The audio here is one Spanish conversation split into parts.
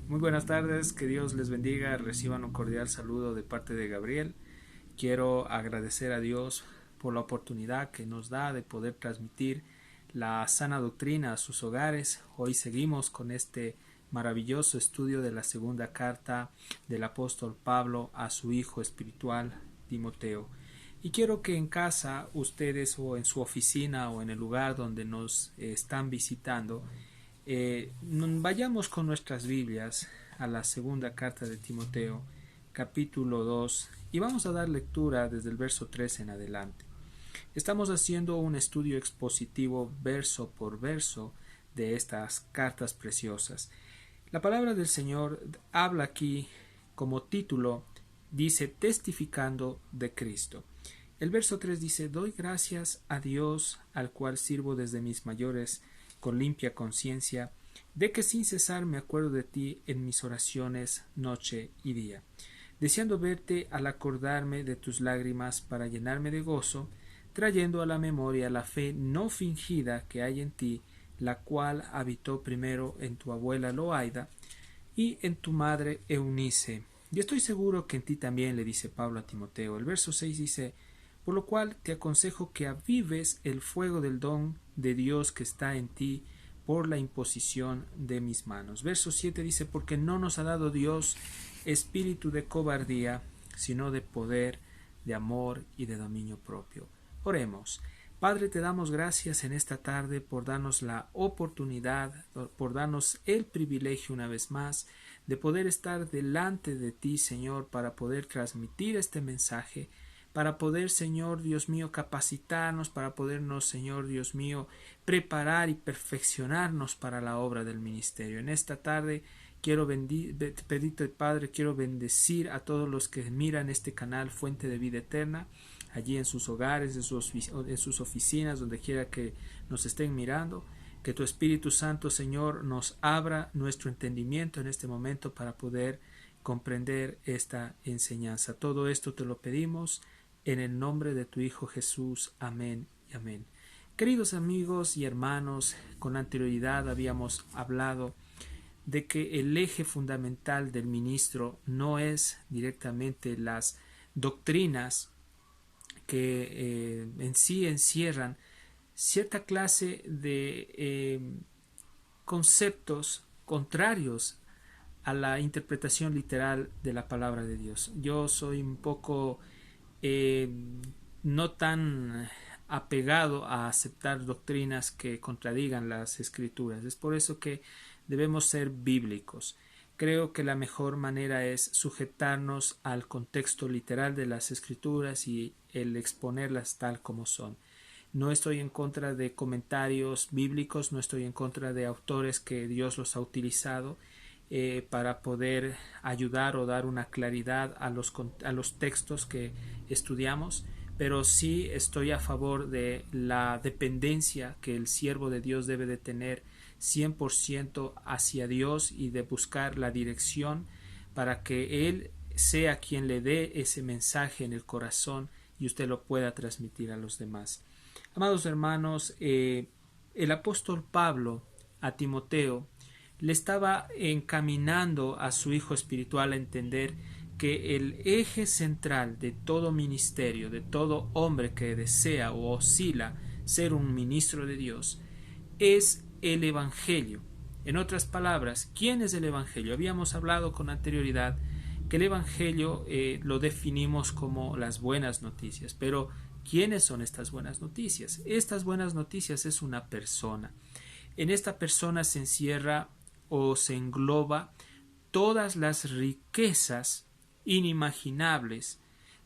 Muy buenas tardes, que Dios les bendiga, reciban un cordial saludo de parte de Gabriel. Quiero agradecer a Dios por la oportunidad que nos da de poder transmitir la sana doctrina a sus hogares. Hoy seguimos con este maravilloso estudio de la segunda carta del apóstol Pablo a su hijo espiritual Timoteo. Y quiero que en casa ustedes o en su oficina o en el lugar donde nos están visitando vayamos con nuestras Biblias a la segunda carta de Timoteo, capítulo 2, y vamos a dar lectura desde el verso 3 en adelante. Estamos haciendo un estudio expositivo verso por verso de estas cartas preciosas. La palabra del Señor habla aquí como título, dice testificando de Cristo. El verso 3 dice: doy gracias a Dios, al cual sirvo desde mis mayores con limpia conciencia, de que sin cesar me acuerdo de ti en mis oraciones noche y día, deseando verte al acordarme de tus lágrimas para llenarme de gozo, trayendo a la memoria la fe no fingida que hay en ti, la cual habitó primero en tu abuela Loaida y en tu madre Eunice. Y estoy seguro que en ti también, le dice Pablo a Timoteo. El verso 6 dice: por lo cual te aconsejo que avives el fuego del don de Dios que está en ti por la imposición de mis manos. Verso 7 dice: porque no nos ha dado Dios espíritu de cobardía, sino de poder, de amor y de dominio propio. Oremos. Padre, te damos gracias en esta tarde por darnos la oportunidad, por darnos el privilegio una vez más de poder estar delante de ti, Señor, para poder transmitir este mensaje, para poder, Señor Dios mío, capacitarnos, para podernos, Señor Dios mío, preparar y perfeccionarnos para la obra del ministerio. En esta tarde quiero pedirte, Padre, quiero bendecir a todos los que miran este canal Fuente de Vida Eterna, allí en sus hogares, en sus oficinas, donde quiera que nos estén mirando. Que tu Espíritu Santo, Señor, nos abra nuestro entendimiento en este momento para poder comprender esta enseñanza. Todo esto te lo pedimos en el nombre de tu Hijo Jesús. Amén y amén. Queridos amigos y hermanos, con anterioridad habíamos hablado de que el eje fundamental del ministro no es directamente las doctrinas que en sí encierran cierta clase de conceptos contrarios a la interpretación literal de la palabra de Dios. Yo soy un poco eh, no tan apegado a aceptar doctrinas que contradigan las escrituras. Es por eso que debemos ser bíblicos. Creo que la mejor manera es sujetarnos al contexto literal de las escrituras y el exponerlas tal como son. No estoy en contra de comentarios bíblicos, no estoy en contra de autores que Dios los ha utilizado para poder ayudar o dar una claridad a los textos que estudiamos, pero sí estoy a favor de la dependencia que el siervo de Dios debe de tener 100% hacia Dios y de buscar la dirección para que Él sea quien le dé ese mensaje en el corazón y usted lo pueda transmitir a los demás. Amados hermanos, el apóstol Pablo a Timoteo le estaba encaminando a su hijo espiritual a entender que el eje central de todo ministerio, de todo hombre que desea o oscila ser un ministro de Dios, es el Evangelio. En otras palabras, ¿quién es el Evangelio? Habíamos hablado con anterioridad que el Evangelio lo definimos como las buenas noticias, pero ¿quiénes son estas buenas noticias? Estas buenas noticias es una persona. En esta persona se encierra o se engloba todas las riquezas inimaginables,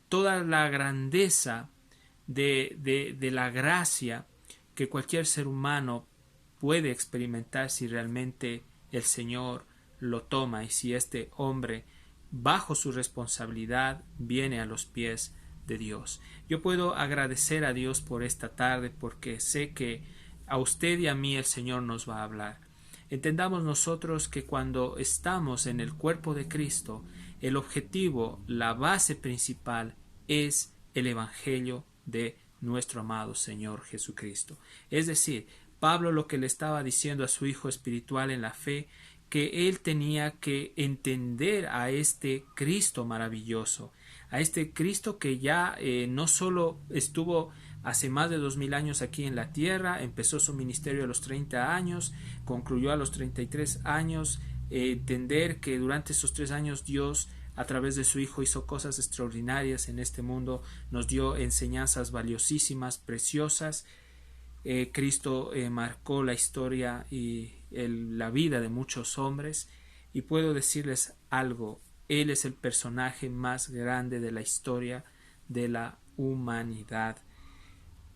toda la grandeza de la gracia que cualquier ser humano puede experimentar si realmente el Señor lo toma y si este hombre bajo su responsabilidad viene a los pies de Dios. Yo puedo agradecer a Dios por esta tarde porque sé que a usted y a mí el Señor nos va a hablar. Entendamos nosotros que cuando estamos en el cuerpo de Cristo, el objetivo, la base principal es el Evangelio de nuestro amado Señor Jesucristo. Es decir, Pablo lo que le estaba diciendo a su hijo espiritual en la fe, que él tenía que entender a este Cristo maravilloso, a este Cristo que ya no solo estuvo hace más de 2000 años aquí en la tierra, empezó su ministerio a los 30 años, concluyó a los 33 años, entender que durante esos 3 años Dios a través de su Hijo hizo cosas extraordinarias en este mundo, nos dio enseñanzas valiosísimas, preciosas. Cristo marcó la historia y la vida de muchos hombres, y puedo decirles algo: Él es el personaje más grande de la historia de la humanidad.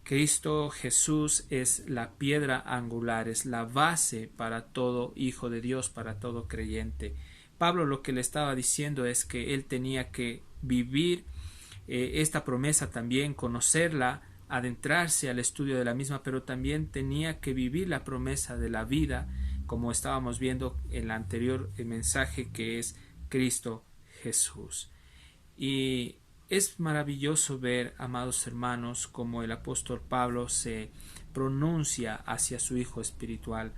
Cristo Jesús es la piedra angular, es la base para todo hijo de Dios, para todo creyente. Pablo lo que le estaba diciendo es que él tenía que vivir esta promesa también, conocerla, adentrarse al estudio de la misma, pero también tenía que vivir la promesa de la vida, como estábamos viendo en el anterior mensaje, que es Cristo Jesús. Y es maravilloso ver, amados hermanos, como el apóstol Pablo se pronuncia hacia su hijo espiritual.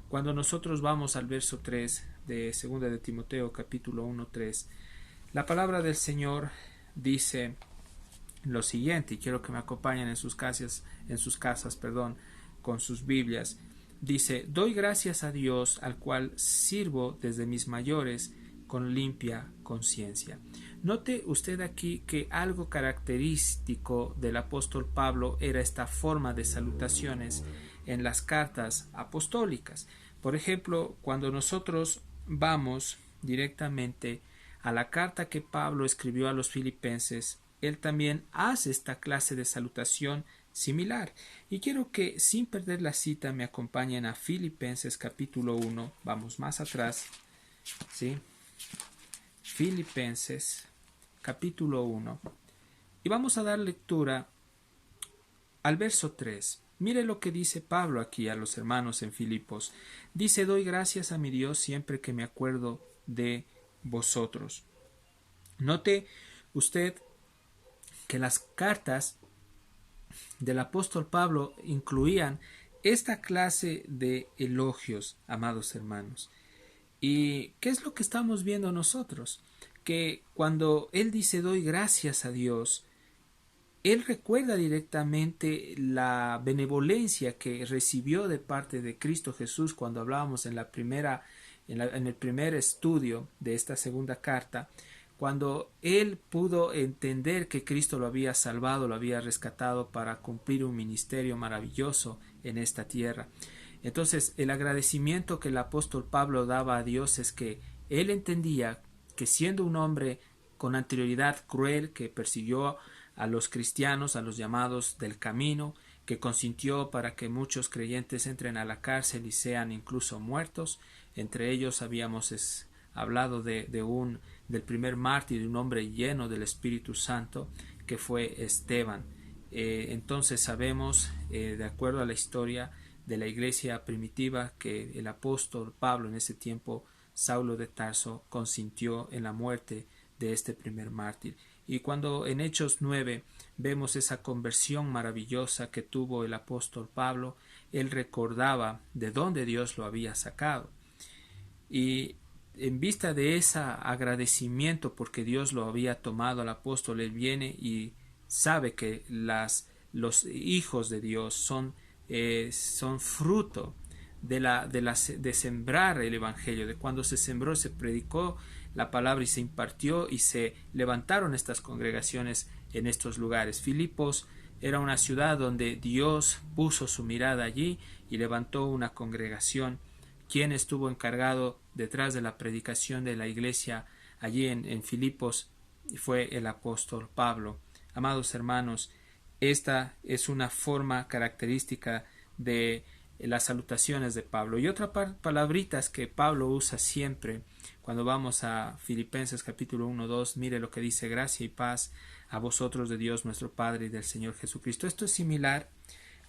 Cuando nosotros vamos al verso 3 de 2 de Timoteo capítulo 1:3, la palabra del Señor dice lo siguiente, y quiero que me acompañen en sus casas, con sus Biblias. Dice: doy gracias a Dios, al cual sirvo desde mis mayores con limpia conciencia. Note usted aquí que algo característico del apóstol Pablo era esta forma de salutaciones en las cartas apostólicas. Por ejemplo, cuando nosotros vamos directamente a la carta que Pablo escribió a los filipenses, él también hace esta clase de salutación similar. Y quiero que, sin perder la cita, me acompañen a Filipenses capítulo 1. Vamos más atrás, ¿sí? Filipenses capítulo 1. Y vamos a dar lectura al verso 3. Mire lo que dice Pablo aquí a los hermanos en Filipos. Dice: doy gracias a mi Dios siempre que me acuerdo de vosotros. Note usted que las cartas del apóstol Pablo incluían esta clase de elogios, amados hermanos. ¿Y qué es lo que estamos viendo nosotros? Que cuando él dice doy gracias a Dios, él recuerda directamente la benevolencia que recibió de parte de Cristo Jesús cuando hablábamos en el primer estudio de esta segunda carta, cuando él pudo entender que Cristo lo había salvado, lo había rescatado para cumplir un ministerio maravilloso en esta tierra. Entonces, el agradecimiento que el apóstol Pablo daba a Dios es que él entendía que, siendo un hombre con anterioridad cruel que persiguió a los cristianos, a los llamados del camino, que consintió para que muchos creyentes entren a la cárcel y sean incluso muertos, entre ellos habíamos hablado del primer mártir, de un hombre lleno del Espíritu Santo, que fue Esteban. Entonces sabemos, de acuerdo a la historia de la iglesia primitiva, que el apóstol Pablo en ese tiempo, Saulo de Tarso, consintió en la muerte de este primer mártir. Y cuando en Hechos 9 vemos esa conversión maravillosa que tuvo el apóstol Pablo, él recordaba de dónde Dios lo había sacado. Y en vista de ese agradecimiento porque Dios lo había tomado al apóstol, él viene y sabe que los hijos de Dios son fruto de sembrar el evangelio, de cuando se sembró, se predicó la palabra y se impartió y se levantaron estas congregaciones en estos lugares. Filipos era una ciudad donde Dios puso su mirada allí y levantó una congregación. Quien estuvo encargado detrás de la predicación de la iglesia allí en Filipos fue el apóstol Pablo. Amados hermanos, esta es una forma característica de las salutaciones de Pablo. Y otra palabritas que Pablo usa siempre cuando vamos a Filipenses capítulo 1-2, mire lo que dice: gracia y paz a vosotros de Dios nuestro Padre y del Señor Jesucristo. Esto es similar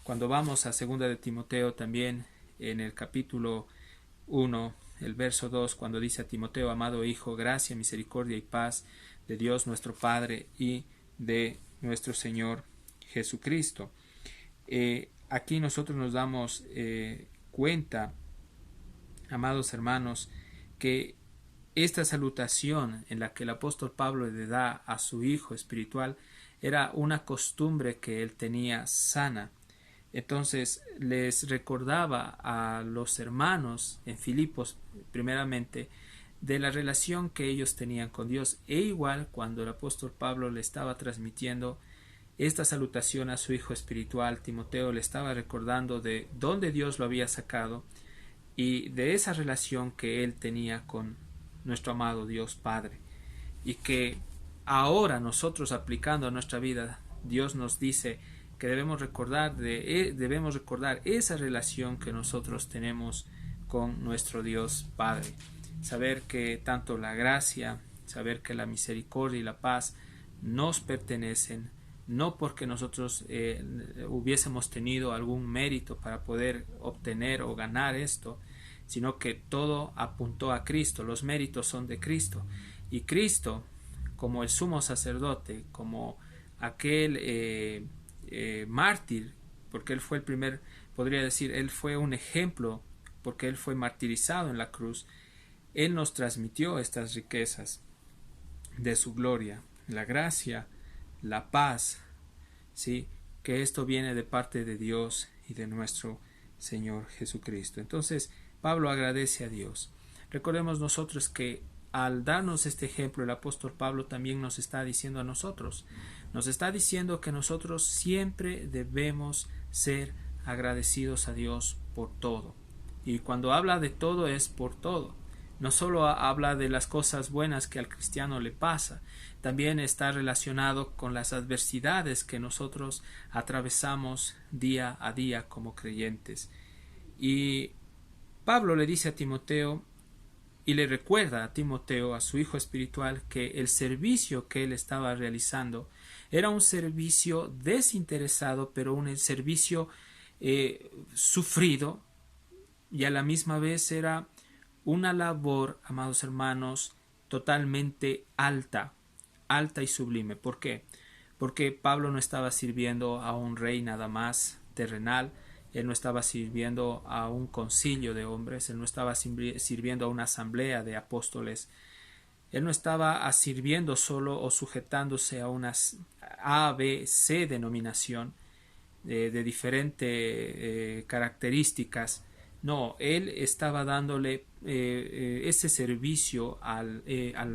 cuando vamos a 2 de Timoteo también, en el capítulo 1, el verso 2, cuando dice a Timoteo: amado hijo, gracia, misericordia y paz de Dios nuestro Padre y de nuestro Señor Jesucristo. Aquí nosotros nos damos cuenta, amados hermanos, que esta salutación en la que el apóstol Pablo le da a su hijo espiritual era una costumbre que él tenía sana. Entonces les recordaba a los hermanos en Filipos, primeramente, de la relación que ellos tenían con Dios. E igual cuando el apóstol Pablo le estaba transmitiendo esta salutación a su hijo espiritual, Timoteo le estaba recordando de dónde Dios lo había sacado y de esa relación que él tenía con nuestro amado Dios Padre, y que ahora nosotros aplicando a nuestra vida, Dios nos dice que debemos recordar esa relación que nosotros tenemos con nuestro Dios Padre. Saber que tanto la gracia, saber que la misericordia y la paz nos pertenecen, no porque nosotros hubiésemos tenido algún mérito para poder obtener o ganar esto, sino que todo apuntó a Cristo. Los méritos son de Cristo, y Cristo, como el sumo sacerdote, como aquel mártir, porque él fue el primer, podría decir, él fue un ejemplo, porque él fue martirizado en la cruz. Él nos transmitió estas riquezas de su gloria, la gracia, la paz, ¿sí? Que esto viene de parte de Dios y de nuestro Señor Jesucristo. Entonces Pablo agradece a Dios. Recordemos nosotros que al darnos este ejemplo, el apóstol Pablo también nos está diciendo a nosotros, nos está diciendo que nosotros siempre debemos ser agradecidos a Dios por todo. Y cuando habla de todo es por todo. No solo habla de las cosas buenas que al cristiano le pasa, también está relacionado con las adversidades que nosotros atravesamos día a día como creyentes. Y Pablo le dice a Timoteo y le recuerda a Timoteo, a su hijo espiritual, que el servicio que él estaba realizando era un servicio desinteresado, pero un servicio sufrido, y a la misma vez era una labor, amados hermanos, totalmente alta y sublime. ¿Por qué? Porque Pablo no estaba sirviendo a un rey nada más terrenal, él no estaba sirviendo a un concilio de hombres, él no estaba sirviendo a una asamblea de apóstoles, él no estaba sirviendo solo o sujetándose a una A, B, C denominación de diferentes características. No, él estaba dándole ese servicio al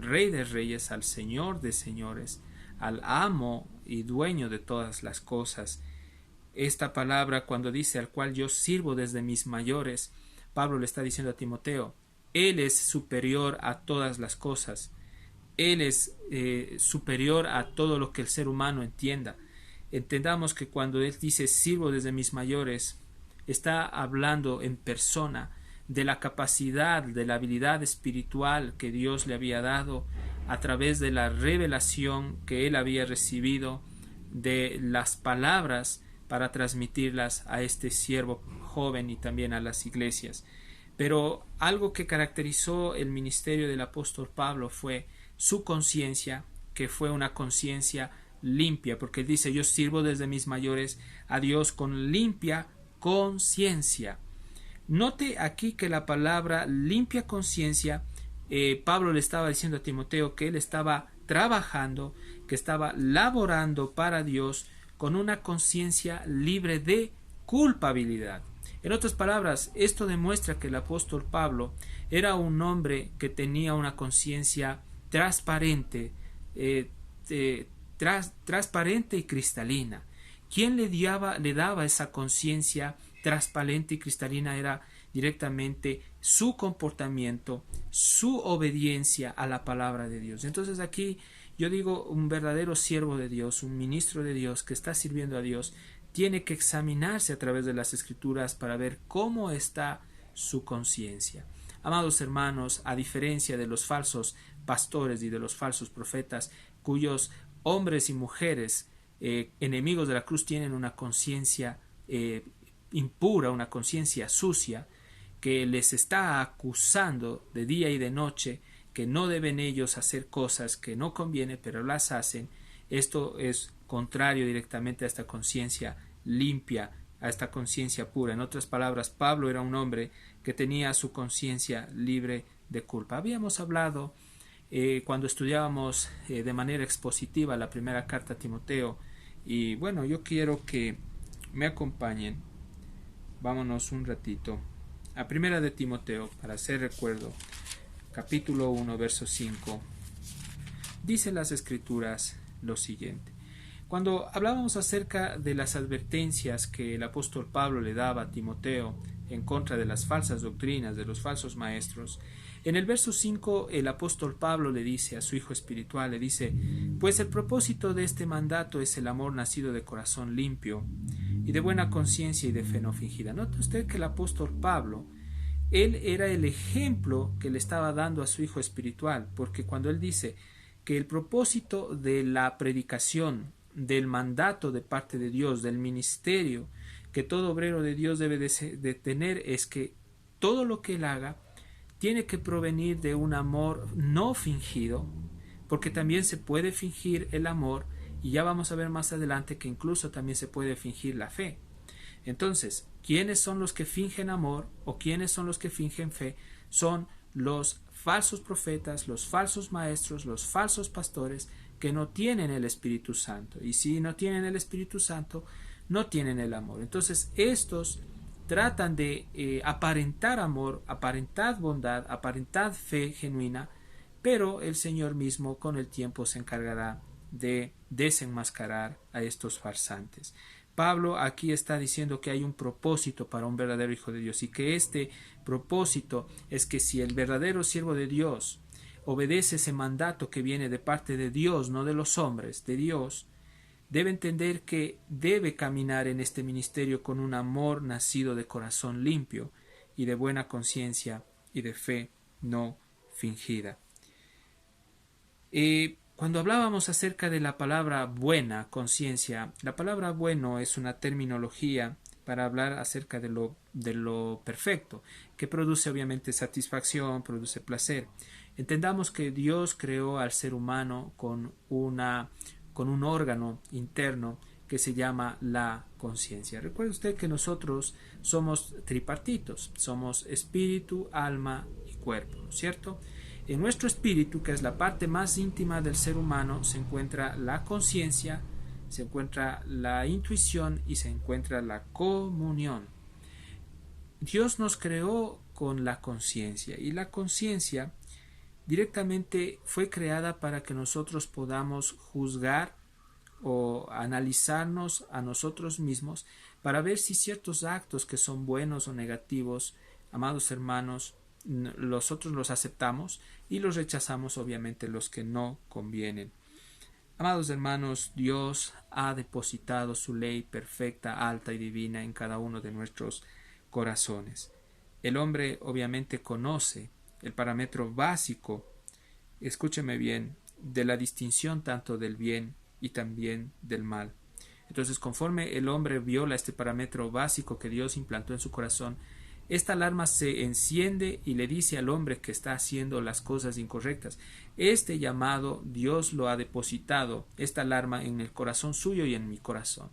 Rey de Reyes, al Señor de Señores, al amo y dueño de todas las cosas. Esta palabra, cuando dice al cual yo sirvo desde mis mayores, Pablo le está diciendo a Timoteo, él es superior a todas las cosas, él es superior a todo lo que el ser humano entienda. Entendamos que cuando él dice sirvo desde mis mayores, está hablando en persona de la capacidad, de la habilidad espiritual que Dios le había dado a través de la revelación que él había recibido de las palabras para transmitirlas a este siervo joven y también a las iglesias. Pero algo que caracterizó el ministerio del apóstol Pablo fue su conciencia, que fue una conciencia limpia, porque él dice yo sirvo desde mis mayores a Dios con limpia conciencia. Note aquí que la palabra limpia conciencia, Pablo le estaba diciendo a Timoteo que él estaba trabajando, que estaba laborando para Dios con una conciencia libre de culpabilidad. En otras palabras, esto demuestra que el apóstol Pablo era un hombre que tenía una conciencia transparente, transparente y cristalina. Quien le daba esa conciencia transparente y cristalina era directamente su comportamiento, su obediencia a la palabra de Dios. Entonces aquí yo digo, un verdadero siervo de Dios, un ministro de Dios que está sirviendo a Dios, tiene que examinarse a través de las Escrituras para ver cómo está su conciencia. Amados hermanos, a diferencia de los falsos pastores y de los falsos profetas, cuyos hombres y mujeres enemigos de la cruz tienen una conciencia impura, una conciencia sucia, que les está acusando de día y de noche, que no deben ellos hacer cosas que no conviene, pero las hacen. Esto es contrario directamente a esta conciencia limpia, a esta conciencia pura. En otras palabras, Pablo era un hombre que tenía su conciencia libre de culpa. Habíamos hablado cuando estudiábamos de manera expositiva la primera carta a Timoteo, y bueno, yo quiero que me acompañen. Vámonos un ratito a primera de Timoteo para hacer recuerdo. Capítulo 1, verso 5. Dice las escrituras lo siguiente. Cuando hablábamos acerca de las advertencias que el apóstol Pablo le daba a Timoteo en contra de las falsas doctrinas, de los falsos maestros, en el verso 5 el apóstol Pablo le dice a su hijo espiritual, le dice: pues el propósito de este mandato es el amor nacido de corazón limpio y de buena conciencia y de fe no fingida. Note usted que el apóstol Pablo, él era el ejemplo que le estaba dando a su hijo espiritual, porque cuando él dice que el propósito de la predicación, del mandato de parte de Dios, del ministerio que todo obrero de Dios debe de tener, es que todo lo que él haga tiene que provenir de un amor no fingido, porque también se puede fingir el amor, y ya vamos a ver más adelante que incluso también se puede fingir la fe. Entonces, ¿quiénes son los que fingen amor o quiénes son los que fingen fe? Son los falsos profetas, los falsos maestros, los falsos pastores que no tienen el Espíritu Santo. Y si no tienen el Espíritu Santo, no tienen el amor. Entonces, estos tratan de aparentar amor, aparentar bondad, aparentar fe genuina, pero el Señor mismo con el tiempo se encargará de desenmascarar a estos farsantes. Pablo aquí está diciendo que hay un propósito para un verdadero hijo de Dios, y que este propósito es que si el verdadero siervo de Dios obedece ese mandato que viene de parte de Dios, no de los hombres, de Dios, debe entender que debe caminar en este ministerio con un amor nacido de corazón limpio y de buena conciencia y de fe no fingida. Cuando hablábamos acerca de la palabra buena conciencia, la palabra bueno es una terminología para hablar acerca de lo perfecto, que produce obviamente satisfacción, produce placer. Entendamos que Dios creó al ser humano con un órgano interno que se llama la conciencia. Recuerde usted que nosotros somos tripartitos, somos espíritu, alma y cuerpo, ¿no es cierto? En nuestro espíritu, que es la parte más íntima del ser humano, se encuentra la conciencia, se encuentra la intuición y se encuentra la comunión. Dios nos creó con la conciencia, y la conciencia directamente fue creada para que nosotros podamos juzgar o analizarnos a nosotros mismos para ver si ciertos actos que son buenos o negativos, amados hermanos, nosotros los aceptamos y los rechazamos, obviamente los que no convienen. Amados hermanos, Dios ha depositado su ley perfecta, alta y divina en cada uno de nuestros corazones. El hombre obviamente conoce el parámetro básico, escúcheme bien, de la distinción tanto del bien y también del mal. Entonces, conforme el hombre viola este parámetro básico que Dios implantó en su corazón, esta alarma se enciende y le dice al hombre que está haciendo las cosas incorrectas. Este llamado Dios lo ha depositado, esta alarma, en el corazón suyo y en mi corazón.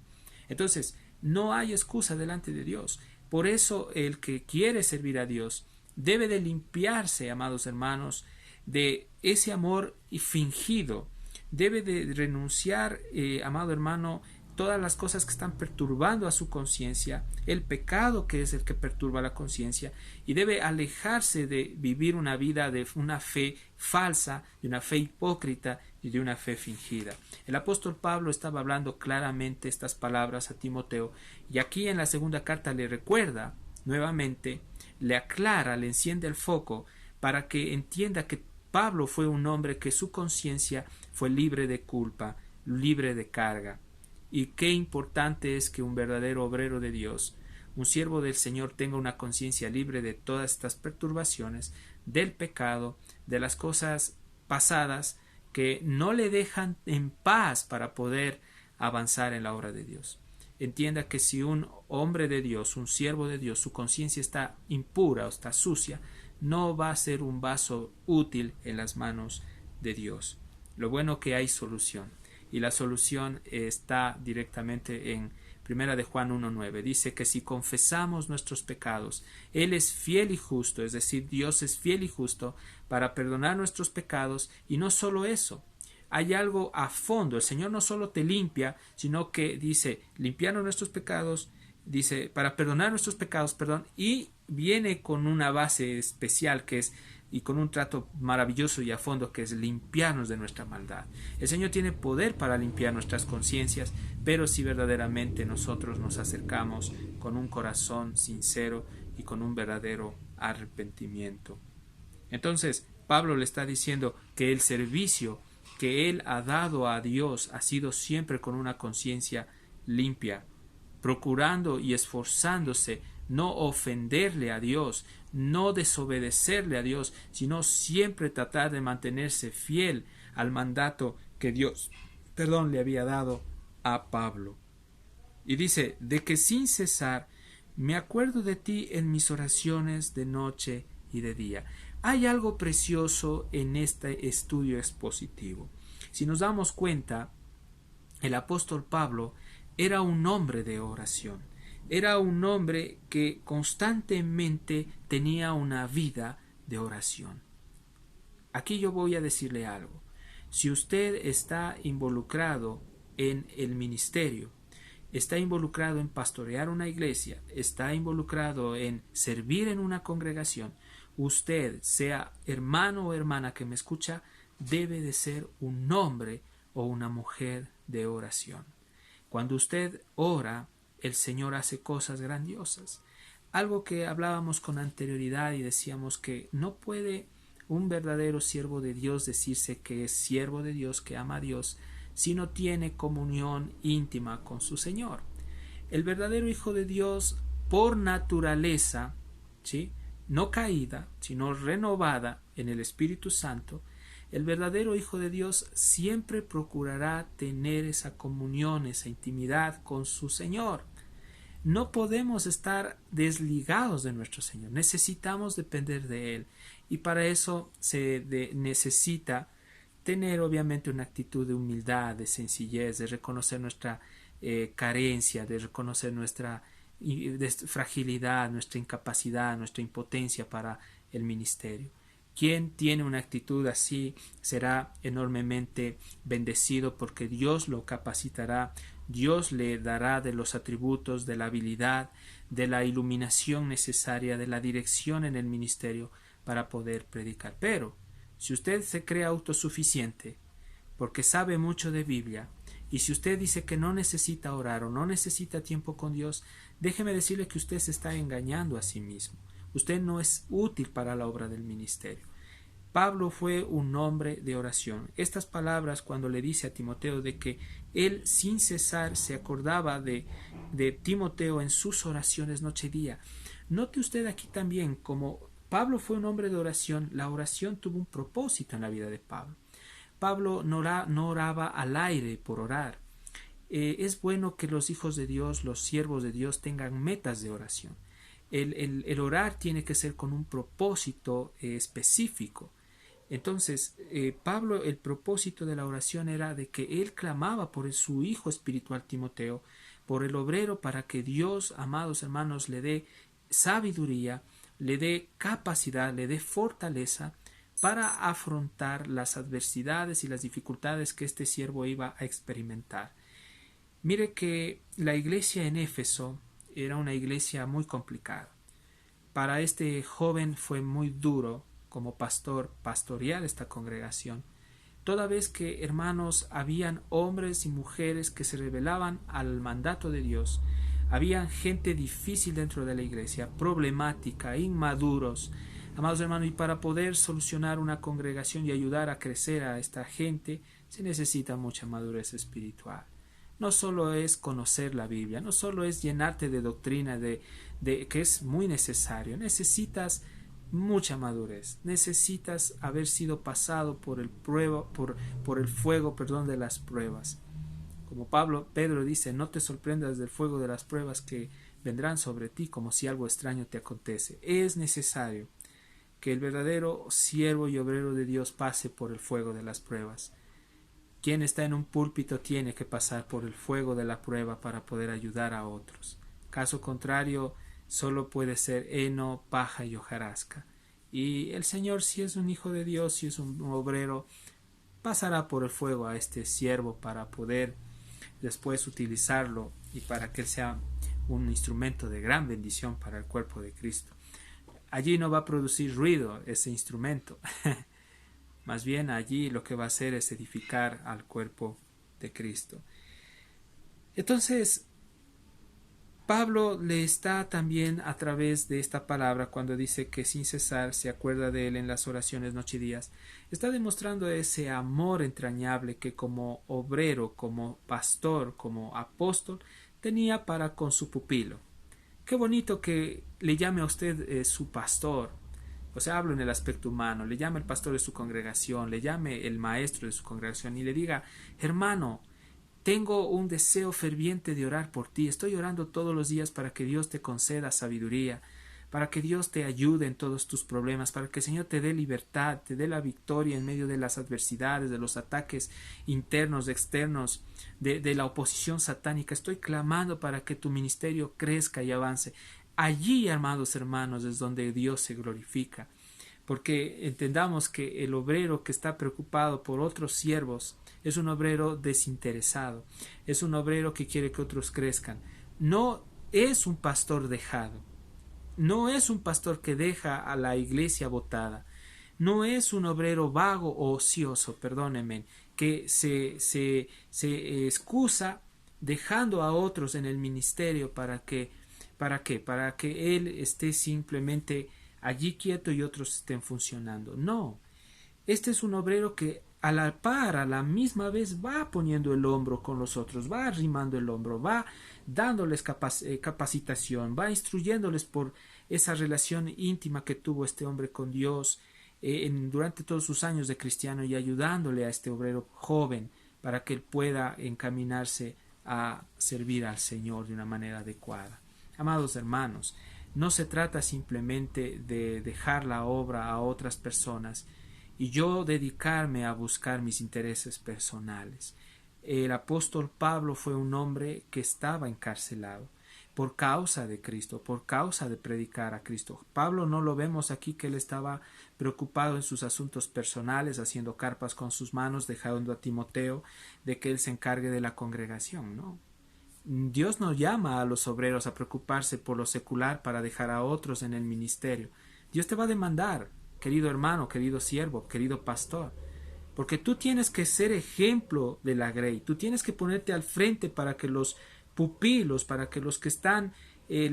Entonces, no hay excusa delante de Dios. Por eso el que quiere servir a Dios debe de limpiarse, amados hermanos, de ese amor fingido. Debe de renunciar, amado hermano, todas las cosas que están perturbando a su conciencia, el pecado que es el que perturba la conciencia, y debe alejarse de vivir una vida de una fe falsa, de una fe hipócrita y de una fe fingida. El apóstol Pablo estaba hablando claramente estas palabras a Timoteo, y aquí en la segunda carta le recuerda nuevamente, le aclara, le enciende el foco para que entienda que Pablo fue un hombre que su conciencia fue libre de culpa, libre de carga. Y qué importante es que un verdadero obrero de Dios, un siervo del Señor, tenga una conciencia libre de todas estas perturbaciones, del pecado, de las cosas pasadas que no le dejan en paz para poder avanzar en la obra de Dios. Entienda que si un hombre de Dios, un siervo de Dios, su conciencia está impura o está sucia, no va a ser un vaso útil en las manos de Dios. Lo bueno que hay solución. Y la solución está directamente en Primera de Juan 1:9 dice que si confesamos nuestros pecados, Él es fiel y justo, es decir, Dios es fiel y justo para perdonar nuestros pecados. Y no solo eso, hay algo a fondo. El Señor no solo te limpia, sino que dice, limpiaron nuestros pecados, dice, para perdonar nuestros pecados, perdón, y viene con una base especial que es, y con un trato maravilloso y a fondo, que es limpiarnos de nuestra maldad. El Señor tiene poder para limpiar nuestras conciencias, pero si verdaderamente nosotros nos acercamos con un corazón sincero y con un verdadero arrepentimiento. Entonces, Pablo le está diciendo que el servicio que él ha dado a Dios ha sido siempre con una conciencia limpia, procurando y esforzándose no ofenderle a Dios, no desobedecerle a Dios, sino siempre tratar de mantenerse fiel al mandato que Dios, le había dado a Pablo. Y dice, de que sin cesar me acuerdo de ti en mis oraciones de noche y de día. Hay algo precioso en este estudio expositivo. Si nos damos cuenta, el apóstol Pablo era un hombre de oración. Era un hombre que constantemente tenía una vida de oración. Aquí yo voy a decirle algo. Si usted está involucrado en el ministerio, está involucrado en pastorear una iglesia, está involucrado en servir en una congregación, usted, sea hermano o hermana que me escucha, debe de ser un hombre o una mujer de oración. Cuando usted ora, el Señor hace cosas grandiosas. Algo que hablábamos con anterioridad y decíamos que no puede un verdadero siervo de Dios decirse que es siervo de Dios, que ama a Dios, si no tiene comunión íntima con su Señor. El verdadero Hijo de Dios, por naturaleza, ¿sí?, no caída, sino renovada en el Espíritu Santo, el verdadero Hijo de Dios siempre procurará tener esa comunión, esa intimidad con su Señor. No podemos estar desligados de nuestro Señor, necesitamos depender de Él, y para eso necesita tener obviamente una actitud de humildad, de sencillez, de reconocer nuestra carencia, de reconocer nuestra fragilidad, nuestra incapacidad, nuestra impotencia para el ministerio. Quien tiene una actitud así será enormemente bendecido, porque Dios lo capacitará, Dios le dará de los atributos, de la habilidad, de la iluminación necesaria, de la dirección en el ministerio para poder predicar. Pero si usted se cree autosuficiente porque sabe mucho de Biblia, y si usted dice que no necesita orar o no necesita tiempo con Dios, déjeme decirle que usted se está engañando a sí mismo. Usted no es útil para la obra del ministerio. Pablo fue un hombre de oración. Estas palabras, cuando le dice a Timoteo de que él sin cesar se acordaba de Timoteo en sus oraciones noche y día. Note usted aquí también, como Pablo fue un hombre de oración, la oración tuvo un propósito en la vida de Pablo. Pablo no oraba al aire por orar. Es bueno que los hijos de Dios, los siervos de Dios, tengan metas de oración. El orar tiene que ser con un propósito específico. Entonces, Pablo, el propósito de la oración era de que él clamaba por su hijo espiritual Timoteo, por el obrero, para que Dios, amados hermanos, le dé sabiduría, le dé capacidad, le dé fortaleza para afrontar las adversidades y las dificultades que este siervo iba a experimentar. Mire que la iglesia en Éfeso era una iglesia muy complicada. Para este joven fue muy duro como pastor pastorear esta congregación, toda vez que, hermanos, habían hombres y mujeres que se rebelaban al mandato de Dios. Había gente difícil dentro de la iglesia, problemática, inmaduros. Amados hermanos, y para poder solucionar una congregación y ayudar a crecer a esta gente, se necesita mucha madurez espiritual. No solo es conocer la Biblia, no solo es llenarte de doctrina, que es muy necesario. Necesitas mucha madurez, necesitas haber sido pasado por el fuego de las pruebas. Como Pedro dice, no te sorprendas del fuego de las pruebas que vendrán sobre ti como si algo extraño te acontece. Es necesario que el verdadero siervo y obrero de Dios pase por el fuego de las pruebas. Quien está en un púlpito tiene que pasar por el fuego de la prueba para poder ayudar a otros. Caso contrario, solo puede ser heno, paja y hojarasca. Y el Señor, si es un hijo de Dios, si es un obrero, pasará por el fuego a este siervo para poder después utilizarlo y para que él sea un instrumento de gran bendición para el cuerpo de Cristo. Allí no va a producir ruido ese instrumento. Más bien allí lo que va a hacer es edificar al cuerpo de Cristo. Entonces, Pablo le está también a través de esta palabra, cuando dice que sin cesar se acuerda de él en las oraciones noche y días, está demostrando ese amor entrañable que como obrero, como pastor, como apóstol, tenía para con su pupilo. Qué bonito que le llame a usted su pastor. O sea, hablo en el aspecto humano, le llame el pastor de su congregación, le llame el maestro de su congregación y le diga: hermano, tengo un deseo ferviente de orar por ti. Estoy orando todos los días para que Dios te conceda sabiduría, para que Dios te ayude en todos tus problemas, para que el Señor te dé libertad, te dé la victoria en medio de las adversidades, de los ataques internos, externos, de la oposición satánica. Estoy clamando para que tu ministerio crezca y avance. Allí, amados hermanos, es donde Dios se glorifica, porque entendamos que el obrero que está preocupado por otros siervos es un obrero desinteresado, es un obrero que quiere que otros crezcan. No es un pastor dejado, no es un pastor que deja a la iglesia botada, no es un obrero vago o ocioso, perdónenme, que se excusa dejando a otros en el ministerio ¿para qué? Para que él esté simplemente allí quieto y otros estén funcionando. No, este es un obrero que a la par, a la misma vez, va poniendo el hombro con los otros, va arrimando el hombro, va dándoles capacitación, va instruyéndoles por esa relación íntima que tuvo este hombre con Dios durante todos sus años de cristiano, y ayudándole a este obrero joven para que él pueda encaminarse a servir al Señor de una manera adecuada. Amados hermanos, no se trata simplemente de dejar la obra a otras personas y yo dedicarme a buscar mis intereses personales. El apóstol Pablo fue un hombre que estaba encarcelado por causa de Cristo, por causa de predicar a Cristo. Pablo no lo vemos aquí que él estaba preocupado en sus asuntos personales, haciendo carpas con sus manos, dejando a Timoteo de que él se encargue de la congregación, ¿no? Dios no llama a los obreros a preocuparse por lo secular para dejar a otros en el ministerio. Dios te va a demandar, querido hermano, querido siervo, querido pastor, porque tú tienes que ser ejemplo de la grey, tú tienes que ponerte al frente para que los pupilos, para que los que están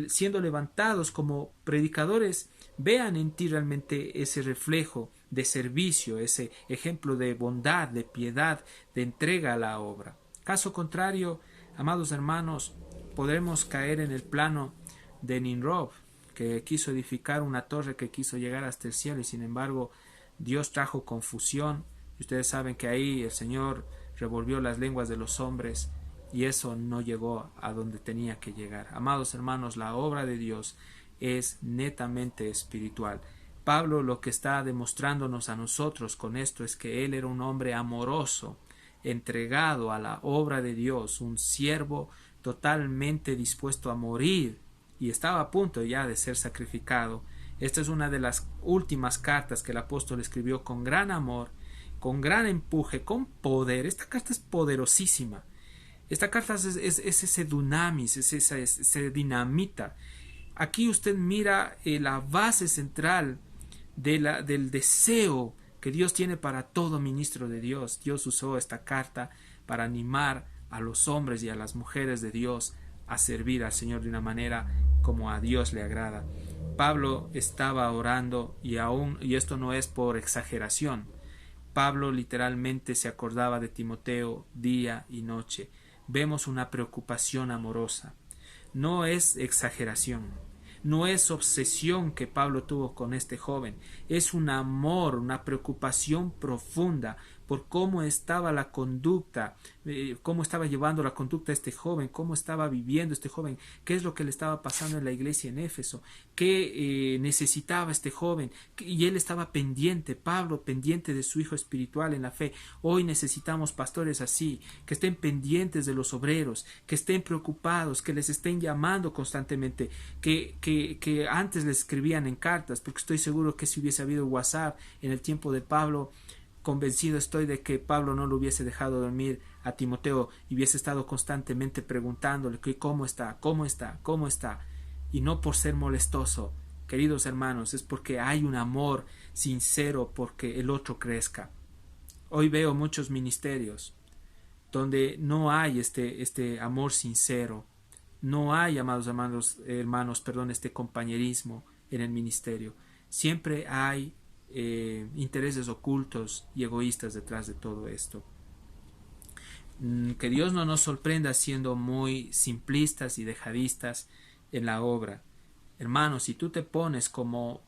siendo levantados como predicadores vean en ti realmente ese reflejo de servicio, ese ejemplo de bondad, de piedad, de entrega a la obra. Caso contrario, amados hermanos, podremos caer en el plano de Nimrod, que quiso edificar una torre que quiso llegar hasta el cielo y sin embargo Dios trajo confusión. Y ustedes saben que ahí el Señor revolvió las lenguas de los hombres y eso no llegó a donde tenía que llegar. Amados hermanos, la obra de Dios es netamente espiritual. Pablo lo que está demostrándonos a nosotros con esto es que él era un hombre amoroso, entregado a la obra de Dios, un siervo totalmente dispuesto a morir y estaba a punto ya de ser sacrificado. Esta es una de las últimas cartas que el apóstol escribió con gran amor, con gran empuje, con poder. Esta carta es poderosísima. Esta carta es ese dunamis, es ese dinamita. Aquí usted mira la base central del deseo que Dios tiene para todo ministro de Dios. Dios usó esta carta para animar a los hombres y a las mujeres de Dios a servir al Señor de una manera como a Dios le agrada. Pablo estaba orando y esto no es por exageración. Pablo literalmente se acordaba de Timoteo día y noche. Vemos una preocupación amorosa. No es exageración. No es obsesión que Pablo tuvo con este joven, es un amor, una preocupación profunda por cómo estaba la conducta, cómo estaba llevando la conducta este joven, cómo estaba viviendo este joven, qué es lo que le estaba pasando en la iglesia en Éfeso, qué necesitaba este joven, y él estaba pendiente, Pablo pendiente de su hijo espiritual en la fe. Hoy necesitamos pastores así, que estén pendientes de los obreros, que estén preocupados, que les estén llamando constantemente, que antes les escribían en cartas, porque estoy seguro que si hubiese habido WhatsApp en el tiempo de Pablo, convencido estoy de que Pablo no lo hubiese dejado dormir a Timoteo y hubiese estado constantemente preguntándole que cómo está, y no por ser molestoso, queridos hermanos, es porque hay un amor sincero porque el otro crezca. Hoy veo muchos ministerios donde no hay este amor sincero, no hay, hermanos, este compañerismo en el ministerio. Siempre hay intereses ocultos y egoístas detrás de todo esto. Que Dios no nos sorprenda siendo muy simplistas y dejadistas en la obra. Hermanos, si tú te pones como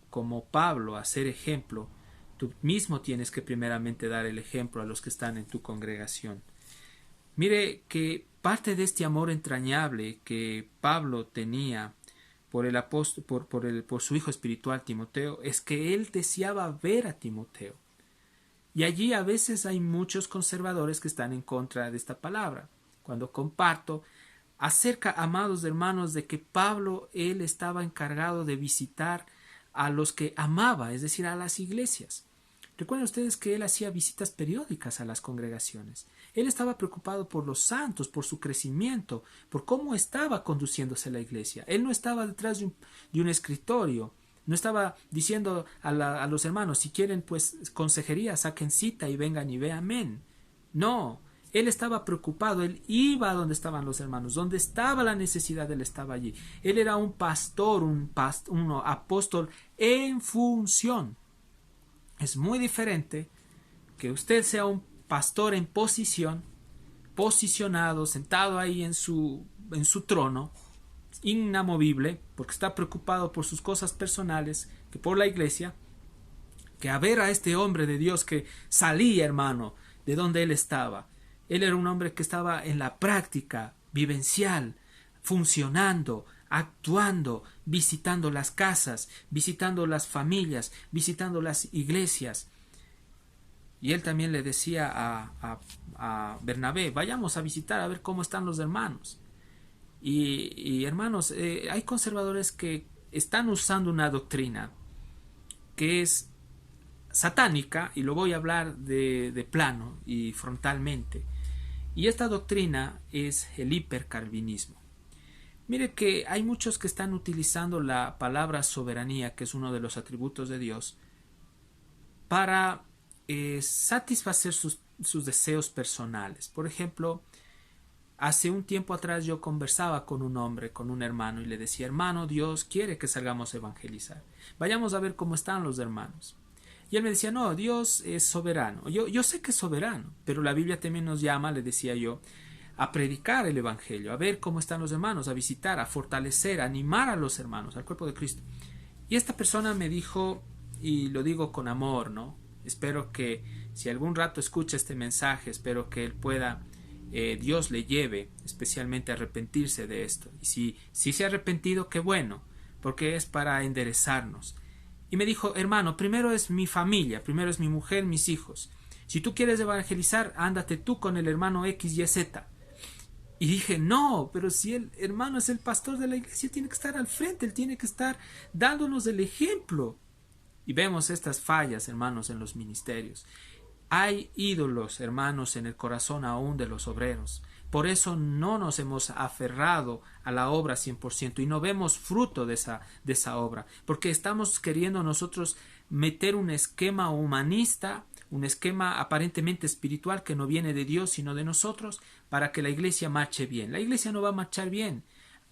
Pablo a ser ejemplo, tú mismo tienes que primeramente dar el ejemplo a los que están en tu congregación. Mire que parte de este amor entrañable que Pablo tenía por el apóstol, por su hijo espiritual Timoteo, es que él deseaba ver a Timoteo. Y allí a veces hay muchos conservadores que están en contra de esta palabra. Cuando comparto acerca, amados hermanos, de que Pablo, él estaba encargado de visitar a los que amaba, es decir, a las iglesias. Recuerden ustedes que él hacía visitas periódicas a las congregaciones. Él estaba preocupado por los santos, por su crecimiento, por cómo estaba conduciéndose la iglesia. Él no estaba detrás de un escritorio, no estaba diciendo a los hermanos, si quieren pues consejería, saquen cita y vengan y vean, amén. No, él estaba preocupado, él iba a donde estaban los hermanos, donde estaba la necesidad, él estaba allí. Él era un pastor, un apóstol en función. Es muy diferente que usted sea un pastor en posición, posicionado, sentado ahí en su trono, inamovible, porque está preocupado por sus cosas personales, que por la iglesia, que a ver a este hombre de Dios que salía, hermano, de donde él estaba. Él era un hombre que estaba en la práctica vivencial, funcionando, actuando, visitando las casas, visitando las familias, visitando las iglesias. Y él también le decía a Bernabé, vayamos a visitar a ver cómo están los hermanos. Y hermanos, hay conservadores que están usando una doctrina que es satánica, y lo voy a hablar de plano y frontalmente. Y esta doctrina es el hipercalvinismo. Mire que hay muchos que están utilizando la palabra soberanía, que es uno de los atributos de Dios, para satisfacer sus deseos personales. Por ejemplo, hace un tiempo atrás yo conversaba con un hombre, con un hermano, y le decía, hermano, Dios quiere que salgamos a evangelizar. Vayamos a ver cómo están los hermanos. Y él me decía, no, Dios es soberano. Yo sé que es soberano, pero la Biblia también nos llama, le decía yo, a predicar el evangelio, a ver cómo están los hermanos, a visitar, a fortalecer, a animar a los hermanos, al cuerpo de Cristo. Y esta persona me dijo, y lo digo con amor, ¿no? Espero que si algún rato escucha este mensaje, espero que él pueda, Dios le lleve especialmente a arrepentirse de esto. Y si se ha arrepentido, qué bueno, porque es para enderezarnos. Y me dijo, hermano, primero es mi familia, primero es mi mujer, mis hijos. Si tú quieres evangelizar, ándate tú con el hermano X, Y, Z. Y dije, no, pero si el hermano es el pastor de la iglesia, tiene que estar al frente, él tiene que estar dándonos el ejemplo. Y vemos estas fallas, hermanos, en los ministerios. Hay ídolos, hermanos, en el corazón aún de los obreros. Por eso no nos hemos aferrado a la obra 100% y no vemos fruto de esa obra, porque estamos queriendo nosotros meter un esquema humanista, un esquema aparentemente espiritual que no viene de Dios sino de nosotros, para que la iglesia marche bien. La iglesia no va a marchar bien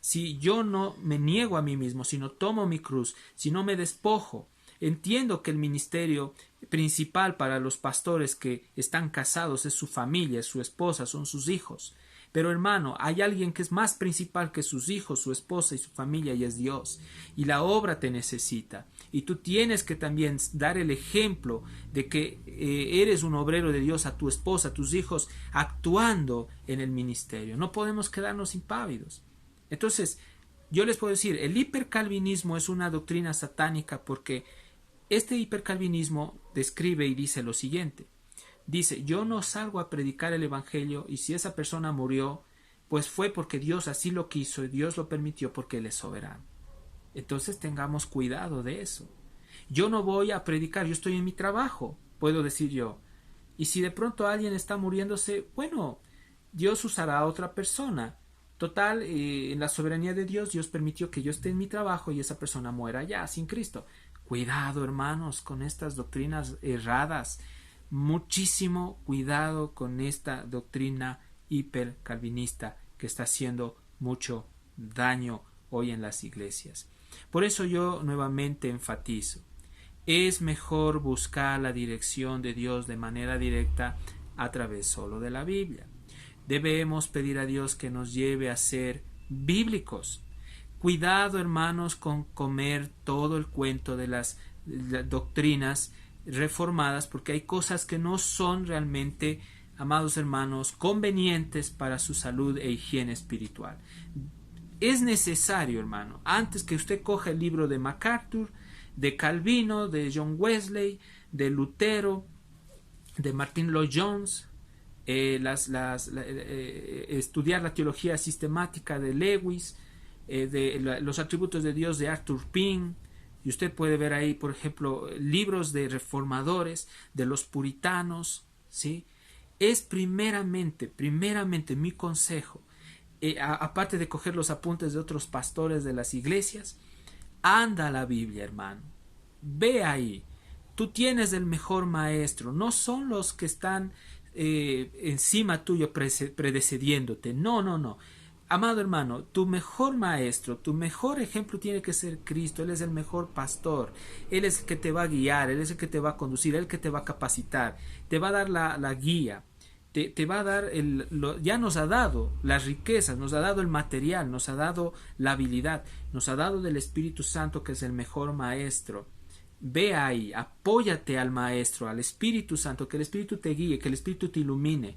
si yo no me niego a mí mismo, si no tomo mi cruz, si no me despojo. Entiendo que el ministerio principal para los pastores que están casados es su familia, es su esposa, son sus hijos. Pero hermano, hay alguien que es más principal que sus hijos, su esposa y su familia, y es Dios. Y la obra te necesita. Y tú tienes que también dar el ejemplo de que eres un obrero de Dios a tu esposa, a tus hijos, actuando en el ministerio. No podemos quedarnos impávidos. Entonces, yo les puedo decir, el hipercalvinismo es una doctrina satánica porque este hipercalvinismo describe y dice lo siguiente. Dice, yo no salgo a predicar el evangelio y si esa persona murió, pues fue porque Dios así lo quiso y Dios lo permitió porque Él es soberano. Entonces tengamos cuidado de eso. Yo no voy a predicar, yo estoy en mi trabajo, puedo decir yo. Y si de pronto alguien está muriéndose, bueno, Dios usará a otra persona. Total, en la soberanía de Dios, Dios permitió que yo esté en mi trabajo y esa persona muera ya sin Cristo. Cuidado, hermanos, con estas doctrinas erradas. Muchísimo cuidado con esta doctrina hipercalvinista que está haciendo mucho daño hoy en las iglesias. Por eso yo nuevamente enfatizo, es mejor buscar la dirección de Dios de manera directa a través solo de la Biblia. Debemos pedir a Dios que nos lleve a ser bíblicos. Cuidado, hermanos, con comer todo el cuento de las doctrinas reformadas, porque hay cosas que no son realmente, amados hermanos, convenientes para su salud e higiene espiritual. Es necesario, hermano, antes que usted coja el libro de MacArthur, de Calvino, de John Wesley, de Lutero, de Martin Lloyd-Jones, estudiar la teología sistemática de Lewis, los atributos de Dios de Arthur Pym, y usted puede ver ahí, por ejemplo, libros de reformadores, de los puritanos, ¿sí? Es primeramente mi consejo, aparte de coger los apuntes de otros pastores de las iglesias, anda a la Biblia, hermano. Ve ahí. Tú tienes el mejor maestro. No son los que están encima tuyo predecediéndote. No. Amado hermano, tu mejor maestro, tu mejor ejemplo tiene que ser Cristo. Él es el mejor pastor. Él es el que te va a guiar. Él es el que te va a conducir. Él es el que te va a capacitar. Te va a dar la guía. Te va a dar ya nos ha dado las riquezas, nos ha dado el material, nos ha dado la habilidad, nos ha dado del Espíritu Santo, que es el mejor maestro. Ve ahí, apóyate al maestro, al Espíritu Santo, que el Espíritu te guíe, que el Espíritu te ilumine.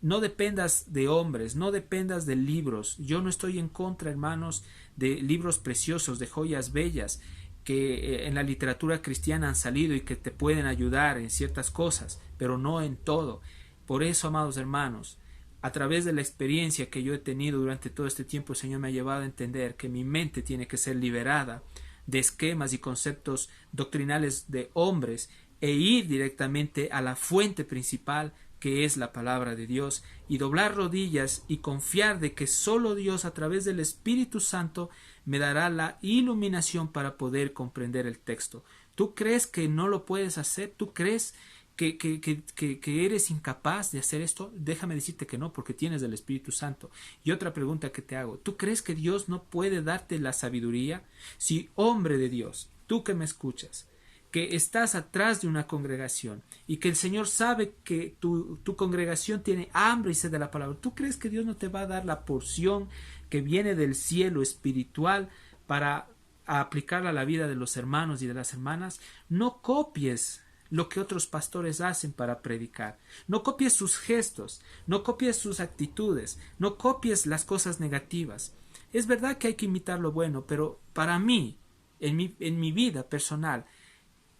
No dependas de hombres, no dependas de libros. Yo no estoy en contra, hermanos, de libros preciosos, de joyas bellas que en la literatura cristiana han salido y que te pueden ayudar en ciertas cosas, pero no en todo. Por eso, amados hermanos, a través de la experiencia que yo he tenido durante todo este tiempo, el Señor me ha llevado a entender que mi mente tiene que ser liberada de esquemas y conceptos doctrinales de hombres e ir directamente a la fuente principal, que es la palabra de Dios, y doblar rodillas y confiar de que solo Dios, a través del Espíritu Santo, me dará la iluminación para poder comprender el texto. ¿Tú crees que no lo puedes hacer? ¿Tú crees que eres incapaz de hacer esto? Déjame decirte que no, porque tienes el Espíritu Santo. Y otra pregunta que te hago, ¿tú crees que Dios no puede darte la sabiduría? Si, hombre de Dios, tú que me escuchas, que estás atrás de una congregación y que el Señor sabe que tu congregación tiene hambre y sed de la palabra, ¿tú crees que Dios no te va a dar la porción que viene del cielo espiritual para aplicarla a la vida de los hermanos y de las hermanas? No copies lo que otros pastores hacen para predicar. No copies sus gestos, no copies sus actitudes, no copies las cosas negativas. Es verdad que hay que imitar lo bueno, pero para mí, en mi vida personal,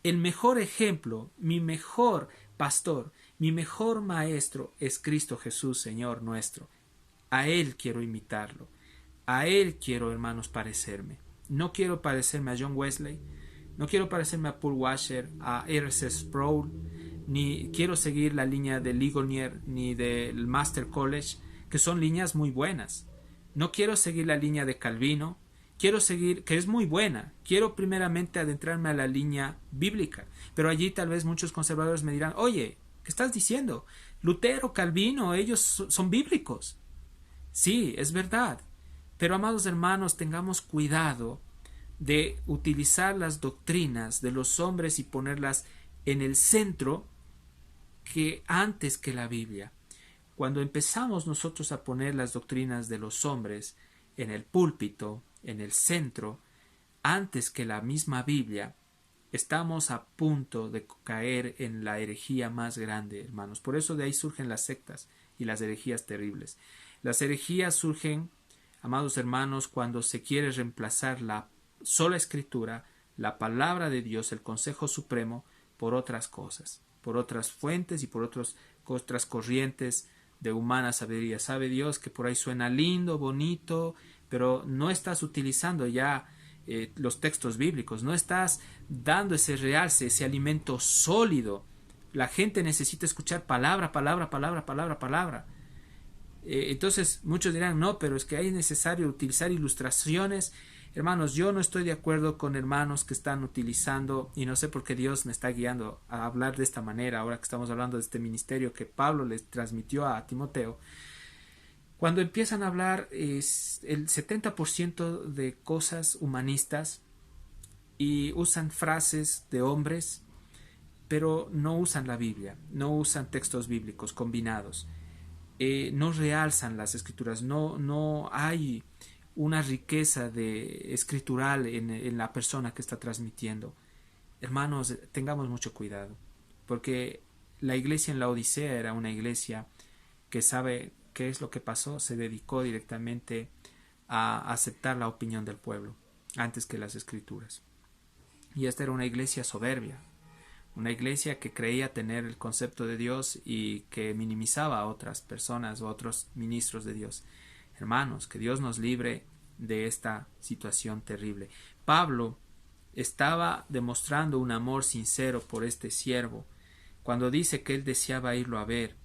el mejor ejemplo, mi mejor pastor, mi mejor maestro es Cristo Jesús, Señor nuestro. A Él quiero imitarlo. A Él quiero, hermanos, parecerme. No quiero parecerme a John Wesley, no quiero parecerme a Paul Washer, a R.C. Sproul, ni quiero seguir la línea de Ligonier ni del Master College, que son líneas muy buenas. No quiero seguir la línea de Calvino, quiero seguir, que es muy buena. Quiero primeramente adentrarme a la línea bíblica, pero allí tal vez muchos conservadores me dirán, oye, ¿qué estás diciendo? Lutero, Calvino, ellos son bíblicos. Sí, es verdad, pero amados hermanos, tengamos cuidado de utilizar las doctrinas de los hombres y ponerlas en el centro que antes que la Biblia. cuando empezamos nosotros a poner las doctrinas de los hombres en el púlpito, en el centro, antes que la misma Biblia, estamos a punto de caer en la herejía más grande, hermanos. Por eso de ahí surgen las sectas y las herejías terribles. Las herejías surgen, amados hermanos, cuando se quiere reemplazar la sola escritura, la palabra de Dios, el consejo supremo, por otras cosas, por otras fuentes y por otras corrientes de humana sabiduría. Sabe Dios que por ahí suena lindo, bonito, pero no estás utilizando ya los textos bíblicos, no estás dando ese realce, ese alimento sólido. La gente necesita escuchar palabra, palabra, palabra, palabra, palabra. Entonces muchos dirán, no, pero es que es necesario utilizar ilustraciones. Hermanos, yo no estoy de acuerdo con hermanos que están utilizando, y no sé por qué Dios me está guiando a hablar de esta manera, ahora que estamos hablando de este ministerio que Pablo les transmitió a Timoteo. Cuando empiezan a hablar el 70% de cosas humanistas y usan frases de hombres, pero no usan la Biblia, no usan textos bíblicos combinados, no realzan las escrituras, no hay una riqueza escritural en la persona que está transmitiendo. Hermanos, tengamos mucho cuidado, porque la iglesia en la Odisea era una iglesia que sabe qué es lo que pasó, se dedicó directamente a aceptar la opinión del pueblo antes que las escrituras. Y esta era una iglesia soberbia, una iglesia que creía tener el concepto de Dios y que minimizaba a otras personas o otros ministros de Dios. Hermanos, que Dios nos libre de esta situación terrible. Pablo estaba demostrando un amor sincero por este siervo cuando dice que él deseaba irlo a ver.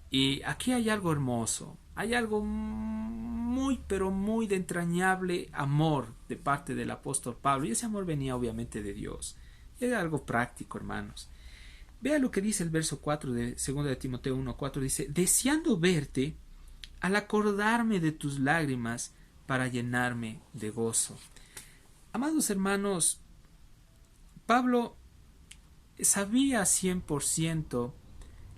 Y aquí hay algo hermoso, hay algo muy, pero muy de entrañable amor de parte del apóstol Pablo, y ese amor venía obviamente de Dios. Era algo práctico, hermanos. Vea lo que dice el verso 4 de 2 de Timoteo 1:4, dice, deseando verte al acordarme de tus lágrimas para llenarme de gozo. Amados hermanos, Pablo sabía 100%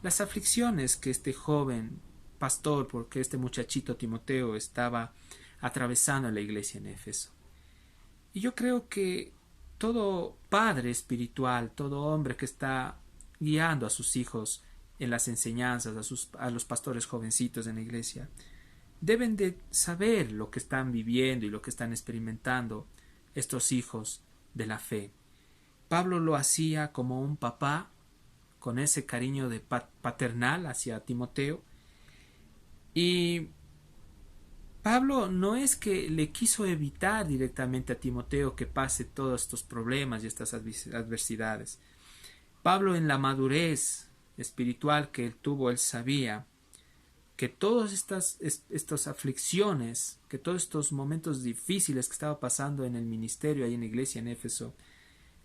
las aflicciones que este joven pastor, porque este muchachito Timoteo estaba atravesando en la iglesia en Éfeso. Y yo creo que todo padre espiritual, todo hombre que está guiando a sus hijos en las enseñanzas, a los pastores jovencitos en la iglesia, deben de saber lo que están viviendo y lo que están experimentando estos hijos de la fe. Pablo lo hacía como un papá, con ese cariño de paternal hacia Timoteo. Y Pablo no es que le quiso evitar directamente a Timoteo que pase todos estos problemas y estas adversidades. Pablo, en la madurez espiritual que él tuvo, él sabía que todas estas aflicciones, que todos estos momentos difíciles que estaba pasando en el ministerio ahí en la iglesia en Éfeso,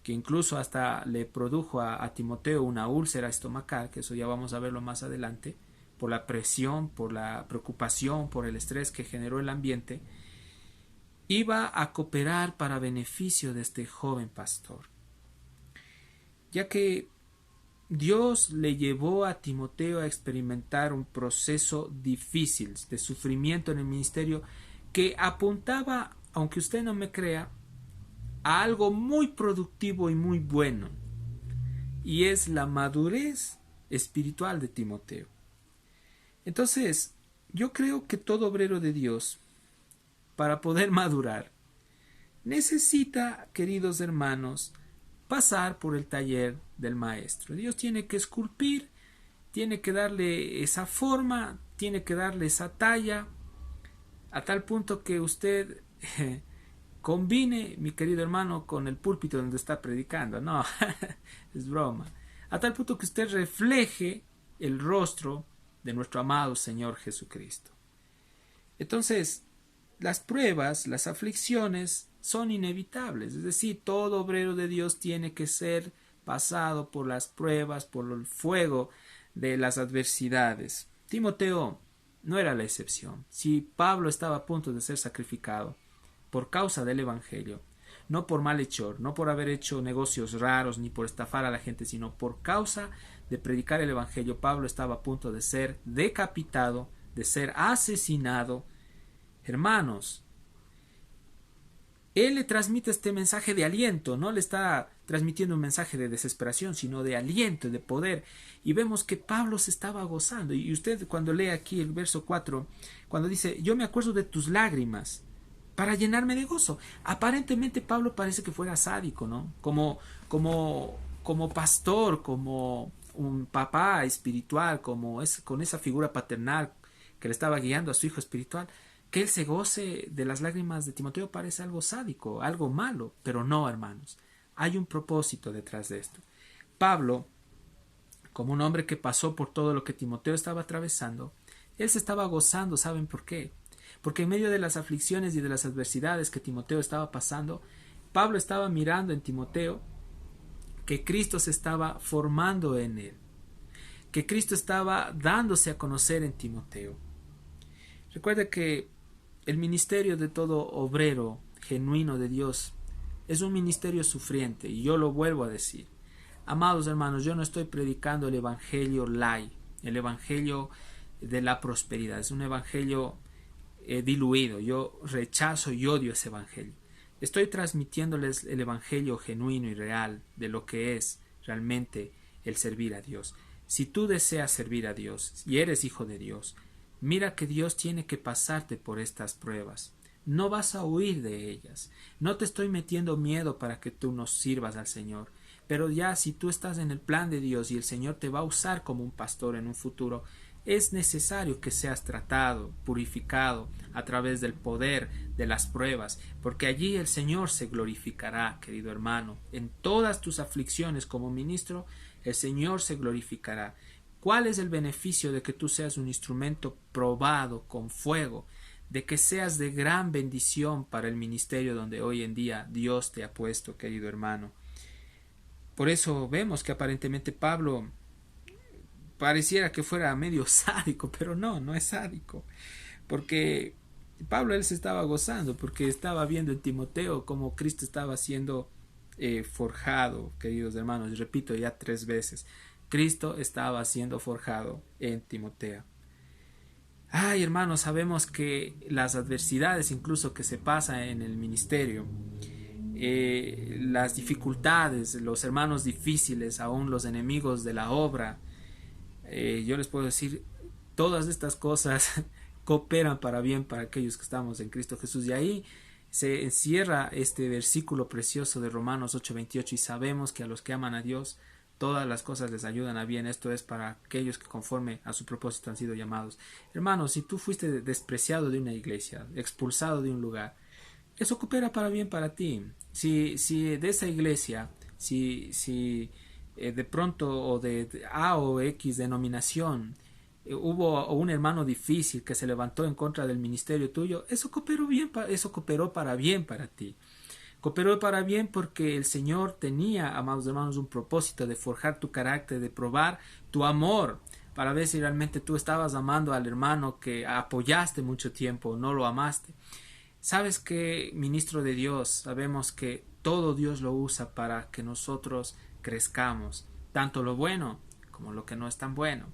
que incluso hasta le produjo a Timoteo una úlcera estomacal, que eso ya vamos a verlo más adelante, por la presión, por la preocupación, por el estrés que generó el ambiente, iba a cooperar para beneficio de este joven pastor, ya que Dios le llevó a Timoteo a experimentar un proceso difícil de sufrimiento en el ministerio que apuntaba, aunque usted no me crea, a algo muy productivo y muy bueno, y es la madurez espiritual de Timoteo. Entonces, yo creo que todo obrero de Dios, para poder madurar, necesita, queridos hermanos, pasar por el taller del maestro. Dios tiene que esculpir, tiene que darle esa forma, tiene que darle esa talla, a tal punto que usted combine, mi querido hermano, con el púlpito donde está predicando. No, es broma. A tal punto que usted refleje el rostro de nuestro amado Señor Jesucristo. Entonces, las pruebas, las aflicciones son inevitables. Es decir, todo obrero de Dios tiene que ser pasado por las pruebas, por el fuego de las adversidades. Timoteo no era la excepción. Si Pablo estaba a punto de ser sacrificado por causa del Evangelio, no por malhechor, no por haber hecho negocios raros ni por estafar a la gente, sino por causa de predicar el Evangelio, Pablo estaba a punto de ser decapitado, de ser asesinado. Hermanos, él le transmite este mensaje de aliento, no le está transmitiendo un mensaje de desesperación, sino de aliento, de poder. Y vemos que Pablo se estaba gozando. Y usted cuando lee aquí el verso 4, cuando dice, yo me acuerdo de tus lágrimas para llenarme de gozo. Aparentemente Pablo parece que fuera sádico, ¿no? Como pastor, como un papá espiritual, con esa figura paternal que le estaba guiando a su hijo espiritual. Que él se goce de las lágrimas de Timoteo parece algo sádico, algo malo, pero no, hermanos. Hay un propósito detrás de esto. Pablo, como un hombre que pasó por todo lo que Timoteo estaba atravesando, él se estaba gozando. ¿Saben por qué? Porque en medio de las aflicciones y de las adversidades que Timoteo estaba pasando, Pablo estaba mirando en Timoteo que Cristo se estaba formando en él, que Cristo estaba dándose a conocer en Timoteo. Recuerda que el ministerio de todo obrero genuino de Dios es un ministerio sufriente, y yo lo vuelvo a decir. Amados hermanos, yo no estoy predicando el evangelio light, el evangelio de la prosperidad. Es un evangelio diluido. Yo rechazo y odio ese evangelio. Estoy transmitiéndoles el evangelio genuino y real de lo que es realmente el servir a Dios. Si tú deseas servir a Dios y eres hijo de Dios, mira que Dios tiene que pasarte por estas pruebas. No vas a huir de ellas. No te estoy metiendo miedo para que tú nos sirvas al Señor. Pero ya si tú estás en el plan de Dios y el Señor te va a usar como un pastor en un futuro, es necesario que seas tratado, purificado a través del poder de las pruebas, porque allí el Señor se glorificará, querido hermano. En todas tus aflicciones como ministro, el Señor se glorificará. ¿Cuál es el beneficio de que tú seas un instrumento probado con fuego, de que seas de gran bendición para el ministerio donde hoy en día Dios te ha puesto, querido hermano? Por eso vemos que aparentemente Pablo pareciera que fuera medio sádico, pero no es sádico, porque Pablo él se estaba gozando, porque estaba viendo en Timoteo cómo Cristo estaba siendo forjado, queridos hermanos. Repito ya 3 veces, Cristo estaba siendo forjado en Timoteo. Ay, hermanos, sabemos que las adversidades incluso que se pasan en el ministerio, las dificultades, los hermanos difíciles, aún los enemigos de la obra, yo les puedo decir, todas estas cosas cooperan para bien para aquellos que estamos en Cristo Jesús. Y ahí se encierra este versículo precioso de Romanos 8:28, y sabemos que a los que aman a Dios todas las cosas les ayudan a bien. Esto es para aquellos que conforme a su propósito han sido llamados. Hermanos, si tú fuiste despreciado de una iglesia, expulsado de un lugar, eso coopera para bien para ti. Si de esa iglesia, si de pronto o de A o X denominación hubo un hermano difícil que se levantó en contra del ministerio tuyo, eso cooperó para bien para ti. Cooperó para bien porque el Señor tenía, amados hermanos, un propósito de forjar tu carácter, de probar tu amor, para ver si realmente tú estabas amando al hermano que apoyaste mucho tiempo o no lo amaste. Sabes que, ministro de Dios, sabemos que todo Dios lo usa para que nosotros crezcamos, tanto lo bueno como lo que no es tan bueno.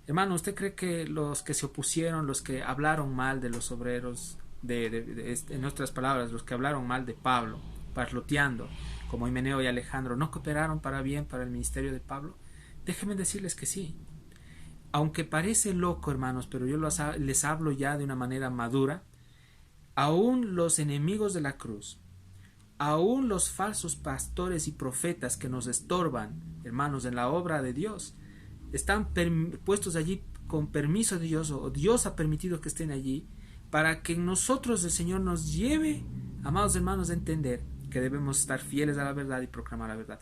Hermano, ¿usted cree que los que se opusieron, los que hablaron mal de los obreros, en nuestras palabras, los que hablaron mal de Pablo, parloteando, como Himeneo y Alejandro, no cooperaron para bien para el ministerio de Pablo? Déjenme decirles que sí. Aunque parece loco, hermanos, pero yo les hablo ya de una manera madura, aún los enemigos de la cruz, aún los falsos pastores y profetas que nos estorban, hermanos, en la obra de Dios, están puestos allí con permiso de Dios, o Dios ha permitido que estén allí, para que nosotros el Señor nos lleve, amados hermanos, a entender que debemos estar fieles a la verdad y proclamar la verdad.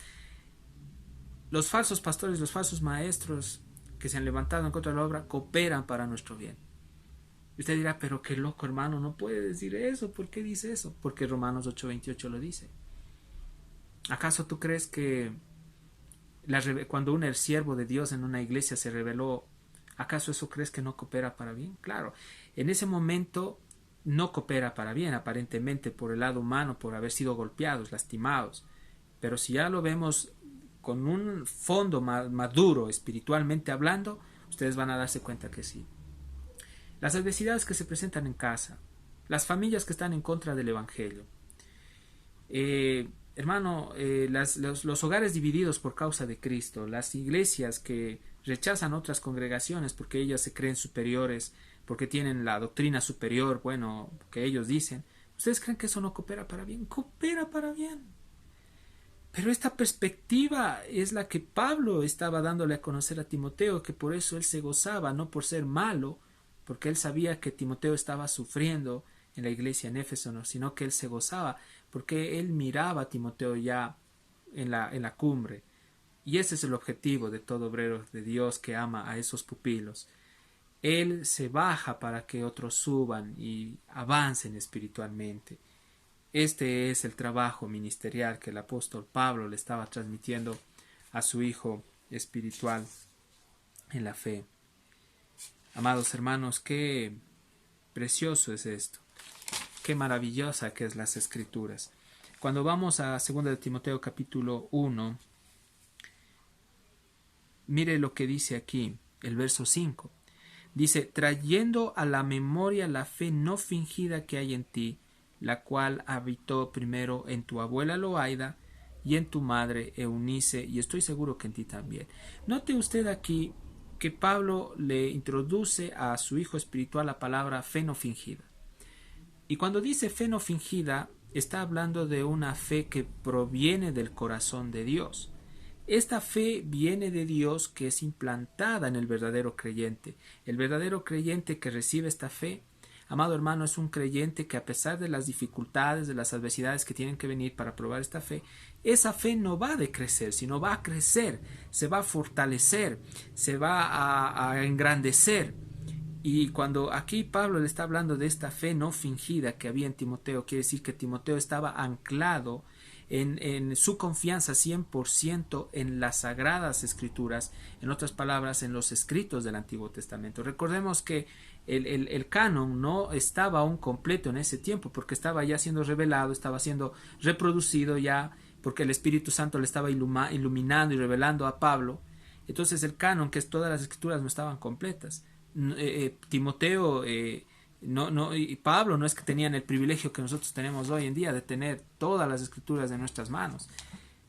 Los falsos pastores, los falsos maestros que se han levantado en contra de la obra, cooperan para nuestro bien. Y usted dirá, pero qué loco, hermano, no puede decir eso. ¿Por qué dice eso? Porque Romanos 8:28 lo dice. ¿Acaso tú crees que cuando un siervo de Dios en una iglesia se rebeló, acaso eso crees que no coopera para bien? Claro, en ese momento no coopera para bien, aparentemente por el lado humano, por haber sido golpeados, lastimados. Pero si ya lo vemos con un fondo maduro espiritualmente hablando, ustedes van a darse cuenta que sí. Las adversidades que se presentan en casa, las familias que están en contra del Evangelio, hermano, los hogares divididos por causa de Cristo, las iglesias que rechazan otras congregaciones porque ellas se creen superiores, porque tienen la doctrina superior, bueno, que ellos dicen. ¿Ustedes creen que eso no coopera para bien? Coopera para bien. Pero esta perspectiva es la que Pablo estaba dándole a conocer a Timoteo, que por eso él se gozaba, no por ser malo, porque él sabía que Timoteo estaba sufriendo en la iglesia en Éfeso, no, sino que él se gozaba, porque él miraba a Timoteo ya en la cumbre. Y ese es el objetivo de todo obrero de Dios que ama a esos pupilos. Él se baja para que otros suban y avancen espiritualmente. Este es el trabajo ministerial que el apóstol Pablo le estaba transmitiendo a su hijo espiritual en la fe. Amados hermanos, qué precioso es esto. Qué maravillosa que es las Escrituras. Cuando vamos a 2 de Timoteo capítulo 1, mire lo que dice aquí, el verso 5. Dice, trayendo a la memoria la fe no fingida que hay en ti, la cual habitó primero en tu abuela Loaida y en tu madre Eunice, y estoy seguro que en ti también. Note usted aquí que Pablo le introduce a su hijo espiritual la palabra fe no fingida. Y cuando dice fe no fingida, está hablando de una fe que proviene del corazón de Dios. Esta fe viene de Dios, que es implantada en el verdadero creyente. El verdadero creyente que recibe esta fe, amado hermano, es un creyente que, a pesar de las dificultades, de las adversidades que tienen que venir para probar esta fe, esa fe no va a decrecer, sino va a crecer, se va a fortalecer, se va a engrandecer. Y cuando aquí Pablo le está hablando de esta fe no fingida que había en Timoteo, quiere decir que Timoteo estaba anclado en su confianza 100% en las sagradas escrituras, en otras palabras, en los escritos del Antiguo Testamento. Recordemos que el canon no estaba aún completo en ese tiempo, porque estaba ya siendo revelado, estaba siendo reproducido ya, porque el Espíritu Santo le estaba iluminando y revelando a Pablo. Entonces el canon, que es todas las escrituras, no estaban completas. Timoteo y Pablo no es que tenían el privilegio que nosotros tenemos hoy en día de tener todas las escrituras de nuestras manos.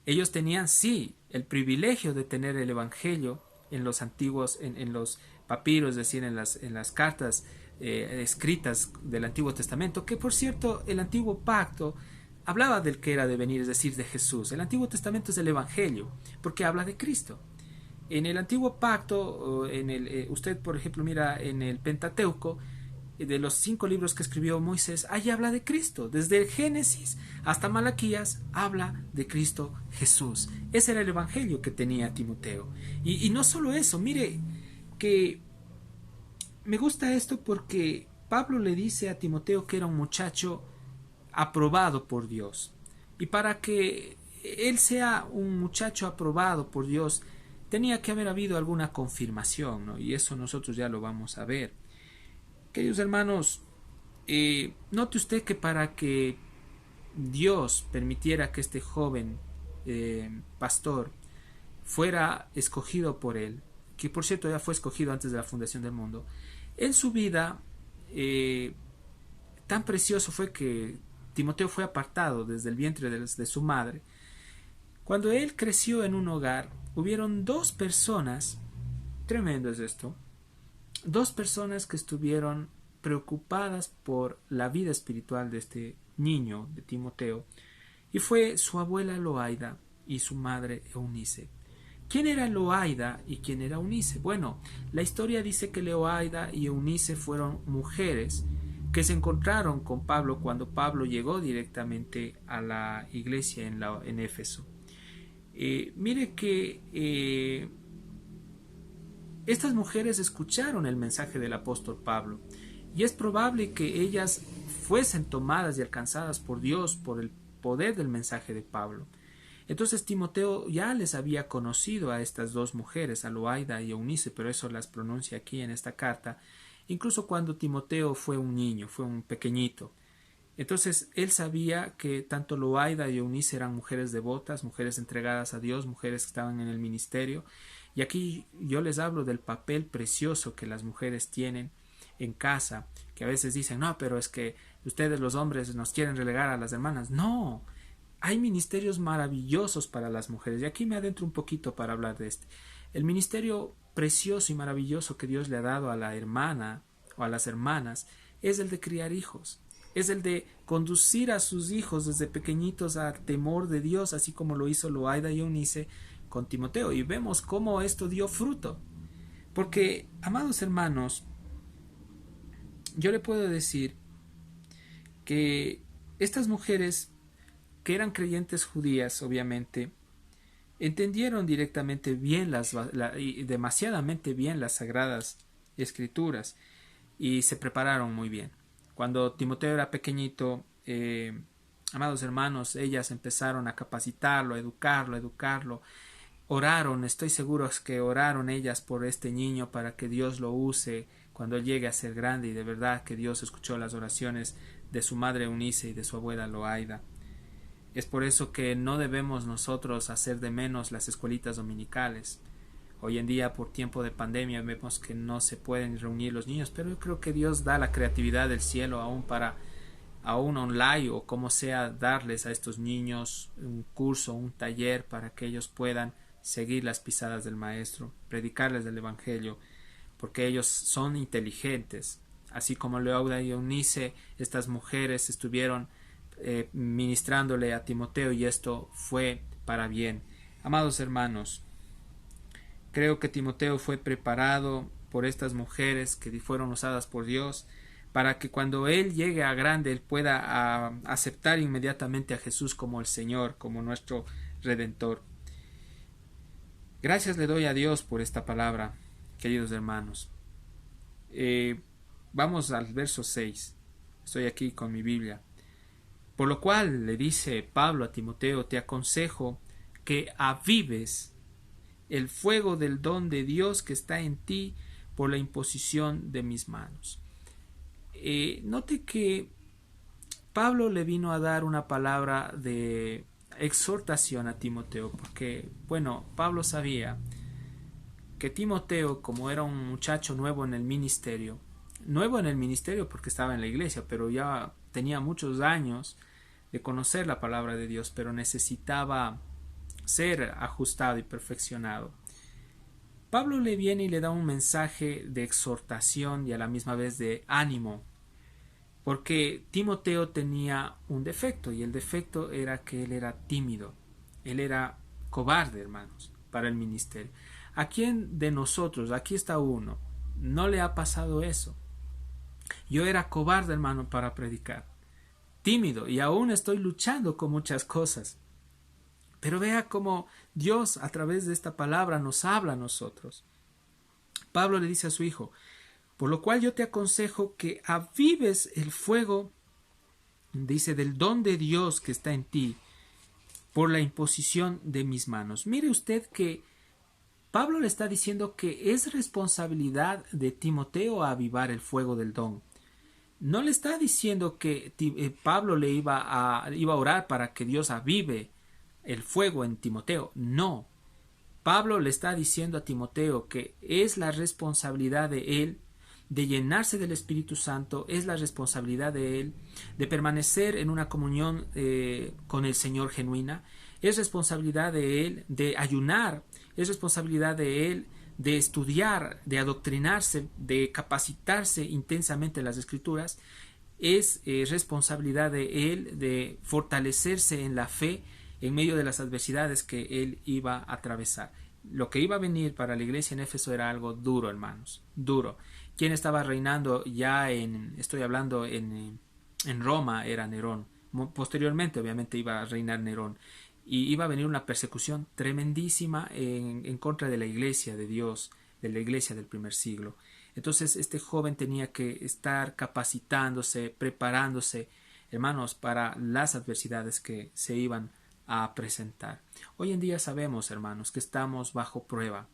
Ellos tenían sí el privilegio de tener el evangelio en los antiguos, en los papiros, es decir, en las cartas escritas del Antiguo Testamento, que por cierto el Antiguo Pacto hablaba del que era de venir, es decir, de Jesús. El Antiguo Testamento es el evangelio porque habla de Cristo. En el Antiguo Pacto, usted por ejemplo mira en el Pentateuco, de los 5 libros que escribió Moisés, ahí habla de Cristo. Desde el Génesis hasta Malaquías habla de Cristo Jesús. Ese era el evangelio que tenía Timoteo. Y no solo eso, mire que me gusta esto porque Pablo le dice a Timoteo que era un muchacho aprobado por Dios. Y para que él sea un muchacho aprobado por Dios, tenía que haber habido alguna confirmación, ¿no? Y eso nosotros ya lo vamos a ver. Queridos hermanos, note usted que para que Dios permitiera que este joven pastor fuera escogido por él, que por cierto ya fue escogido antes de la fundación del mundo, en su vida tan precioso fue que Timoteo fue apartado desde el vientre de su madre. Cuando él creció en un hogar, hubieron 2 personas, tremendo es esto, 2 personas que estuvieron preocupadas por la vida espiritual de este niño, de Timoteo, y fue su abuela Loaida y su madre Eunice. ¿Quién era Loaida y quién era Eunice? Bueno, la historia dice que Loaida y Eunice fueron mujeres que se encontraron con Pablo cuando Pablo llegó directamente a la iglesia en Éfeso. Mire que estas mujeres escucharon el mensaje del apóstol Pablo y es probable que ellas fuesen tomadas y alcanzadas por Dios por el poder del mensaje de Pablo. Entonces Timoteo ya les había conocido a estas 2 mujeres, a Loaida y Eunice, pero eso las pronuncia aquí en esta carta, incluso cuando Timoteo fue un niño, fue un pequeñito. Entonces él sabía que tanto Loaida y Eunice eran mujeres devotas, mujeres entregadas a Dios, mujeres que estaban en el ministerio. Y aquí yo les hablo del papel precioso que las mujeres tienen en casa, que a veces dicen, no, pero es que ustedes los hombres nos quieren relegar a las hermanas. No, hay ministerios maravillosos para las mujeres. Y aquí me adentro un poquito para hablar de este. El ministerio precioso y maravilloso que Dios le ha dado a la hermana o a las hermanas es el de criar hijos. Es el de conducir a sus hijos desde pequeñitos al temor de Dios, así como lo hizo Loaida y Eunice con Timoteo. Y vemos cómo esto dio fruto. Porque, amados hermanos, yo le puedo decir que estas mujeres, que eran creyentes judías, obviamente, entendieron directamente bien y demasiadamente bien las sagradas escrituras y se prepararon muy bien. Cuando Timoteo era pequeñito, amados hermanos, ellas empezaron a capacitarlo, a educarlo. Oraron, estoy seguro que oraron ellas por este niño para que Dios lo use cuando él llegue a ser grande, y de verdad que Dios escuchó las oraciones de su madre Eunice y de su abuela Loaida. Es por eso que no debemos nosotros hacer de menos las escuelitas dominicales. Hoy en día, por tiempo de pandemia, vemos que no se pueden reunir los niños, pero yo creo que Dios da la creatividad del cielo aún online o como sea, darles a estos niños un curso, un taller para que ellos puedan seguir las pisadas del Maestro, predicarles del Evangelio, porque ellos son inteligentes. Así como Loaida y Eunice, estas mujeres estuvieron ministrándole a Timoteo, y esto fue para bien. Amados hermanos, creo que Timoteo fue preparado por estas mujeres que fueron usadas por Dios para que cuando él llegue a grande él pueda aceptar inmediatamente a Jesús como el Señor, como nuestro Redentor. Gracias le doy a Dios por esta palabra, queridos hermanos. Vamos al verso 6. Estoy aquí con mi Biblia. Por lo cual le dice Pablo a Timoteo, te aconsejo que avives el fuego del don de Dios que está en ti por la imposición de mis manos. Note que Pablo le vino a dar una palabra de exhortación a Timoteo, porque, bueno, Pablo sabía que Timoteo, como era un muchacho nuevo en el ministerio porque estaba en la iglesia, pero ya tenía muchos años de conocer la palabra de Dios, pero necesitaba ser ajustado y perfeccionado. Pablo le viene y le da un mensaje de exhortación y a la misma vez de ánimo, porque Timoteo tenía un defecto, y el defecto era que él era tímido, él era cobarde, hermanos, para el ministerio. ¿A quién de nosotros, aquí está uno, no le ha pasado eso? Yo era cobarde, hermano, para predicar, tímido, y aún estoy luchando con muchas cosas. Pero vea cómo Dios a través de esta palabra nos habla a nosotros. Pablo le dice a su hijo, por lo cual yo te aconsejo que avives el fuego, dice, del don de Dios que está en ti por la imposición de mis manos. Mire usted que Pablo le está diciendo que es responsabilidad de Timoteo avivar el fuego del don. No le está diciendo que Pablo le iba a orar para que Dios avive el fuego en Timoteo. No. Pablo le está diciendo a Timoteo que es la responsabilidad de él de llenarse del Espíritu Santo, es la responsabilidad de él de permanecer en una comunión con el Señor genuina, es responsabilidad de él de ayunar, es responsabilidad de él de estudiar, de adoctrinarse, de capacitarse intensamente en las Escrituras, es responsabilidad de él de fortalecerse en la fe en medio de las adversidades que él iba a atravesar. Lo que iba a venir para la iglesia en Éfeso era algo duro, hermanos, duro. ¿Quién estaba reinando ya estoy hablando en Roma? Era Nerón. Posteriormente, obviamente, iba a reinar Nerón. Y iba a venir una persecución tremendísima en contra de la iglesia de Dios, de la iglesia del primer siglo. Entonces, este joven tenía que estar capacitándose, preparándose, hermanos, para las adversidades que se iban a presentar. Hoy en día sabemos, hermanos, que estamos bajo prueba.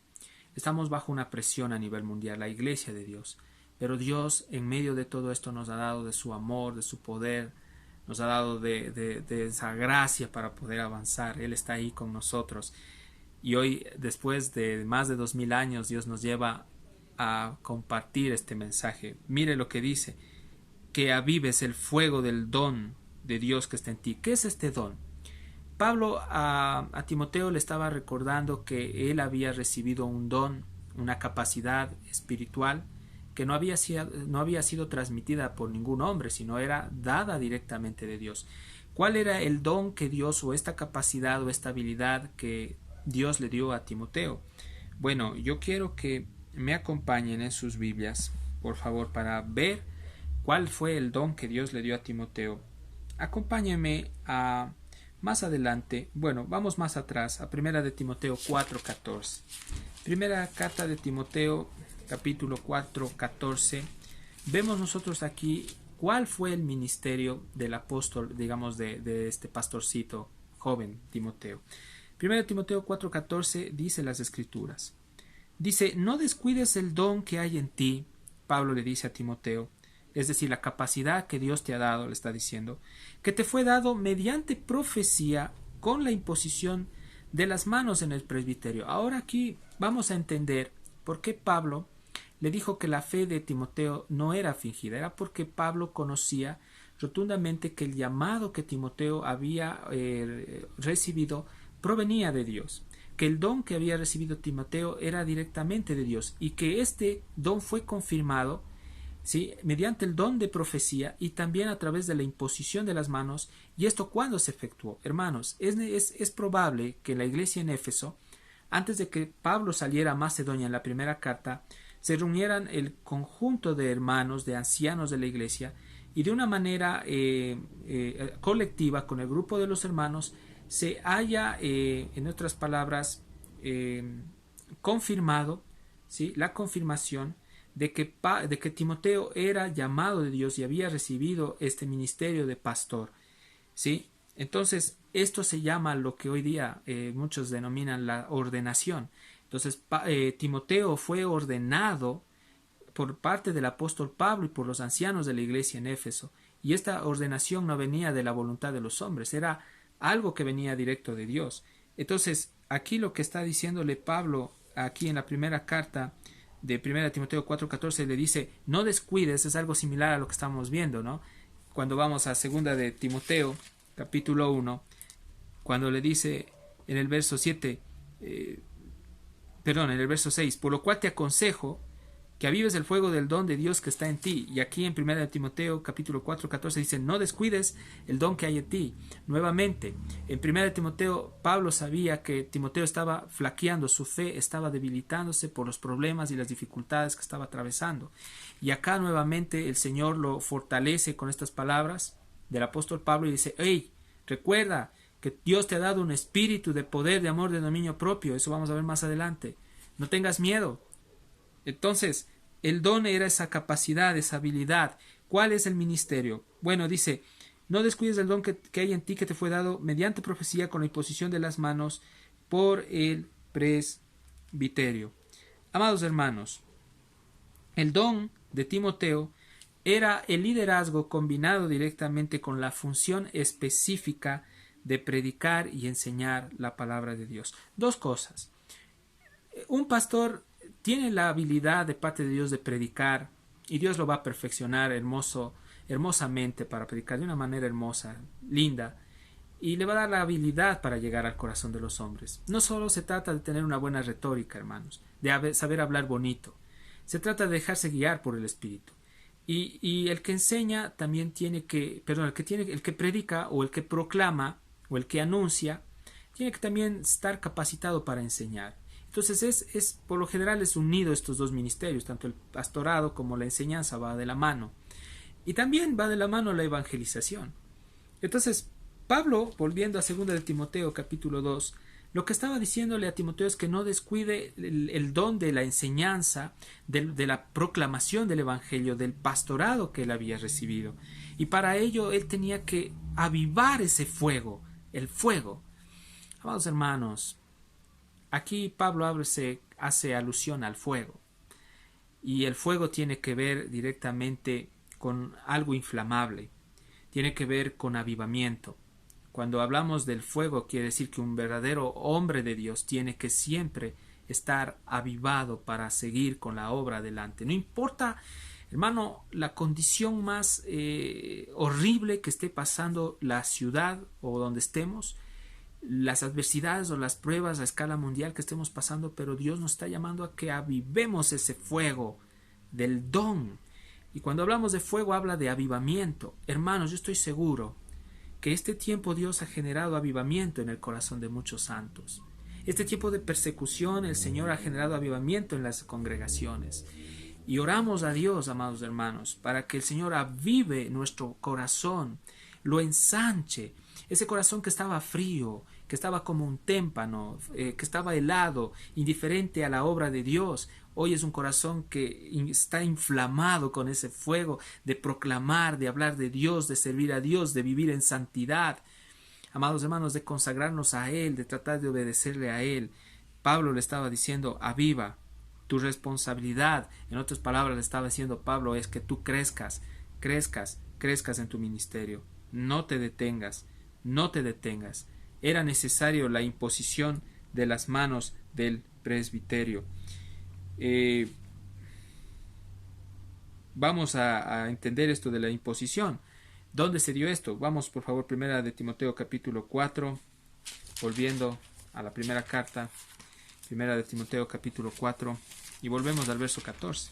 Estamos bajo una presión a nivel mundial, la iglesia de Dios. Pero Dios, en medio de todo esto, nos ha dado de su amor, de su poder, nos ha dado de esa gracia para poder avanzar. Él está ahí con nosotros. Y hoy, después de más de 2000 años, Dios nos lleva a compartir este mensaje. Mire lo que dice: que avives el fuego del don de Dios que está en ti. ¿Qué es este don? Pablo a Timoteo le estaba recordando que él había recibido un don, una capacidad espiritual que no había sido transmitida por ningún hombre, sino era dada directamente de Dios. ¿Cuál era el don que Dios, o esta capacidad o esta habilidad que Dios le dio a Timoteo? Bueno, yo quiero que me acompañen en sus Biblias, por favor, para ver cuál fue el don que Dios le dio a Timoteo. Acompáñenme a más adelante, bueno, vamos más atrás, a Primera de Timoteo 4:14. Primera carta de Timoteo, capítulo 4:14. Vemos nosotros aquí cuál fue el ministerio del apóstol, digamos, de este pastorcito joven, Timoteo. Primera de Timoteo 4:14 dice las Escrituras. Dice: no descuides el don que hay en ti. Pablo le dice a Timoteo, es decir, la capacidad que Dios te ha dado, le está diciendo, que te fue dado mediante profecía con la imposición de las manos en el presbiterio. Ahora aquí vamos a entender por qué Pablo le dijo que la fe de Timoteo no era fingida. Era porque Pablo conocía rotundamente que el llamado que Timoteo había recibido provenía de Dios, que el don que había recibido Timoteo era directamente de Dios, y que este don fue confirmado, ¿sí?, mediante el don de profecía y también a través de la imposición de las manos. ¿Y esto cuándo se efectuó? Hermanos, es probable que la iglesia en Éfeso, antes de que Pablo saliera a Macedonia en la primera carta, se reunieran el conjunto de hermanos, de ancianos de la iglesia, y de una manera colectiva, con el grupo de los hermanos, se haya, en otras palabras, confirmado, ¿sí?, la confirmación de que Timoteo era llamado de Dios y había recibido este ministerio de pastor, ¿sí? Entonces, esto se llama lo que hoy día muchos denominan la ordenación. Entonces, Timoteo fue ordenado por parte del apóstol Pablo y por los ancianos de la iglesia en Éfeso, y esta ordenación no venía de la voluntad de los hombres, era algo que venía directo de Dios. Entonces, aquí lo que está diciéndole Pablo, aquí en la primera carta de 1 Timoteo 4:14, le dice: no descuides. Es algo similar a lo que estamos viendo, ¿no? Cuando vamos a 2 de Timoteo, capítulo 1, cuando le dice en el verso 7, en el verso 6, por lo cual te aconsejo que avives el fuego del don de Dios que está en ti. Y aquí en 1 Timoteo capítulo 4:14 dice: no descuides el don que hay en ti. Nuevamente, en 1 Timoteo, Pablo sabía que Timoteo estaba flaqueando, su fe estaba debilitándose por los problemas y las dificultades que estaba atravesando. Y acá nuevamente el Señor lo fortalece con estas palabras del apóstol Pablo y dice: hey, recuerda que Dios te ha dado un espíritu de poder, de amor, de dominio propio. Eso vamos a ver más adelante. No tengas miedo. Entonces, el don era esa capacidad, esa habilidad. ¿Cuál es el ministerio? Bueno, dice: no descuides el don que hay en ti, que te fue dado mediante profecía con la imposición de las manos por el presbiterio. Amados hermanos, el don de Timoteo era el liderazgo combinado directamente con la función específica de predicar y enseñar la palabra de Dios. Dos cosas. Un pastor tiene la habilidad de parte de Dios de predicar, y Dios lo va a perfeccionar hermosamente para predicar de una manera hermosa, linda, y le va a dar la habilidad para llegar al corazón de los hombres. No solo se trata de tener una buena retórica, hermanos, de saber hablar bonito. Se trata de dejarse guiar por el Espíritu. Y el que enseña también el que predica, o el que proclama, o el que anuncia, tiene que también estar capacitado para enseñar. Entonces por lo general es unido estos dos ministerios, tanto el pastorado como la enseñanza va de la mano. Y también va de la mano la evangelización. Entonces, Pablo, volviendo a 2 de Timoteo capítulo 2, lo que estaba diciéndole a Timoteo es que no descuide el don de la enseñanza, de la proclamación del evangelio, del pastorado que él había recibido. Y para ello él tenía que avivar ese fuego, el fuego. Amados hermanos, aquí Pablo hace alusión al fuego, y el fuego tiene que ver directamente con algo inflamable. tiene que ver con avivamiento. Cuando hablamos del fuego, quiere decir que un verdadero hombre de Dios tiene que siempre estar avivado para seguir con la obra adelante. No importa, hermano, la condición más horrible que esté pasando la ciudad o donde estemos, las adversidades o las pruebas a escala mundial que estemos pasando, pero Dios nos está llamando a que avivemos ese fuego del don. Y cuando hablamos de fuego, habla de avivamiento. Hermanos, yo estoy seguro que este tiempo Dios ha generado avivamiento en el corazón de muchos santos. Este tiempo de persecución, el Señor ha generado avivamiento en las congregaciones. Y oramos a Dios, amados hermanos, para que el Señor avive nuestro corazón, lo ensanche. Ese corazón que estaba frío, que estaba como un témpano, que estaba helado, indiferente a la obra de Dios, hoy es un corazón que está inflamado con ese fuego de proclamar, de hablar de Dios, de servir a Dios, de vivir en santidad. Amados hermanos, de consagrarnos a Él, de tratar de obedecerle a Él. Pablo le estaba diciendo, aviva tu responsabilidad. En otras palabras le estaba diciendo Pablo, es que tú crezcas en tu ministerio. No te detengas. Era necesario la imposición de las manos del presbiterio. Vamos a entender esto de la imposición. ¿Dónde se dio esto? Vamos por favor, primera de Timoteo capítulo 4, volviendo a la primera carta, primera de Timoteo capítulo 4, y volvemos al verso 14.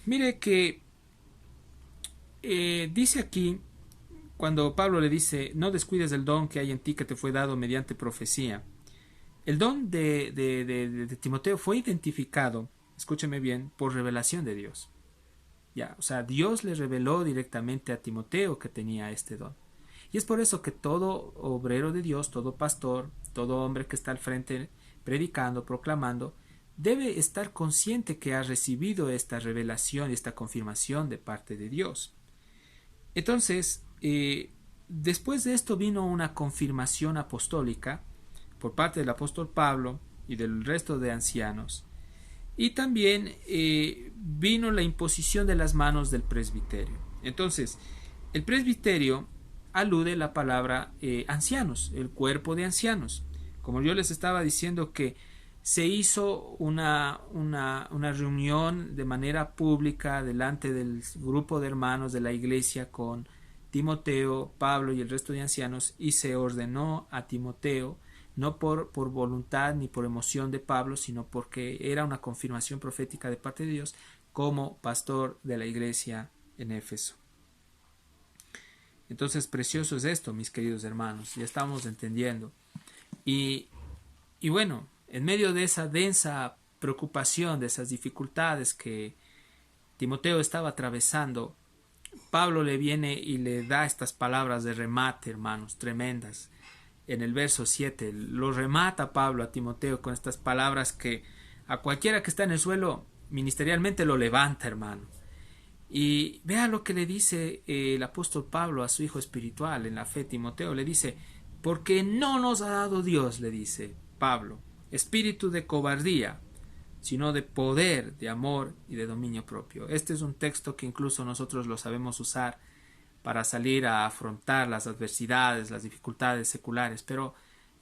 Mire que dice aquí, cuando Pablo le dice, no descuides el don que hay en ti que te fue dado mediante profecía. El don de Timoteo fue identificado, escúcheme bien, por revelación de Dios. Ya, o sea, Dios le reveló directamente a Timoteo que tenía este don. Y es por eso que todo obrero de Dios, todo pastor, todo hombre que está al frente predicando, proclamando, debe estar consciente que ha recibido esta revelación, esta confirmación de parte de Dios. Entonces, después de esto vino una confirmación apostólica por parte del apóstol Pablo y del resto de ancianos. Y también vino la imposición de las manos del presbiterio. Entonces, el presbiterio alude a la palabra ancianos, el cuerpo de ancianos. Como yo les estaba diciendo que se hizo una reunión de manera pública delante del grupo de hermanos de la iglesia con Timoteo, Pablo y el resto de ancianos, y se ordenó a Timoteo, no por voluntad ni por emoción de Pablo, sino porque era una confirmación profética de parte de Dios, como pastor de la iglesia en Éfeso. Entonces, precioso es esto, mis queridos hermanos, ya estamos entendiendo. Y bueno, en medio de esa densa preocupación, de esas dificultades que Timoteo estaba atravesando, Pablo le viene y le da estas palabras de remate, hermanos, tremendas. En el verso 7, lo remata Pablo a Timoteo con estas palabras que a cualquiera que está en el suelo ministerialmente lo levanta, hermano. Y vea lo que le dice el apóstol Pablo a su hijo espiritual en la fe, Timoteo. Le dice, porque no nos ha dado Dios, le dice Pablo, espíritu de cobardía, sino de poder, de amor y de dominio propio. Este es un texto que incluso nosotros lo sabemos usar para salir a afrontar las adversidades, las dificultades seculares, pero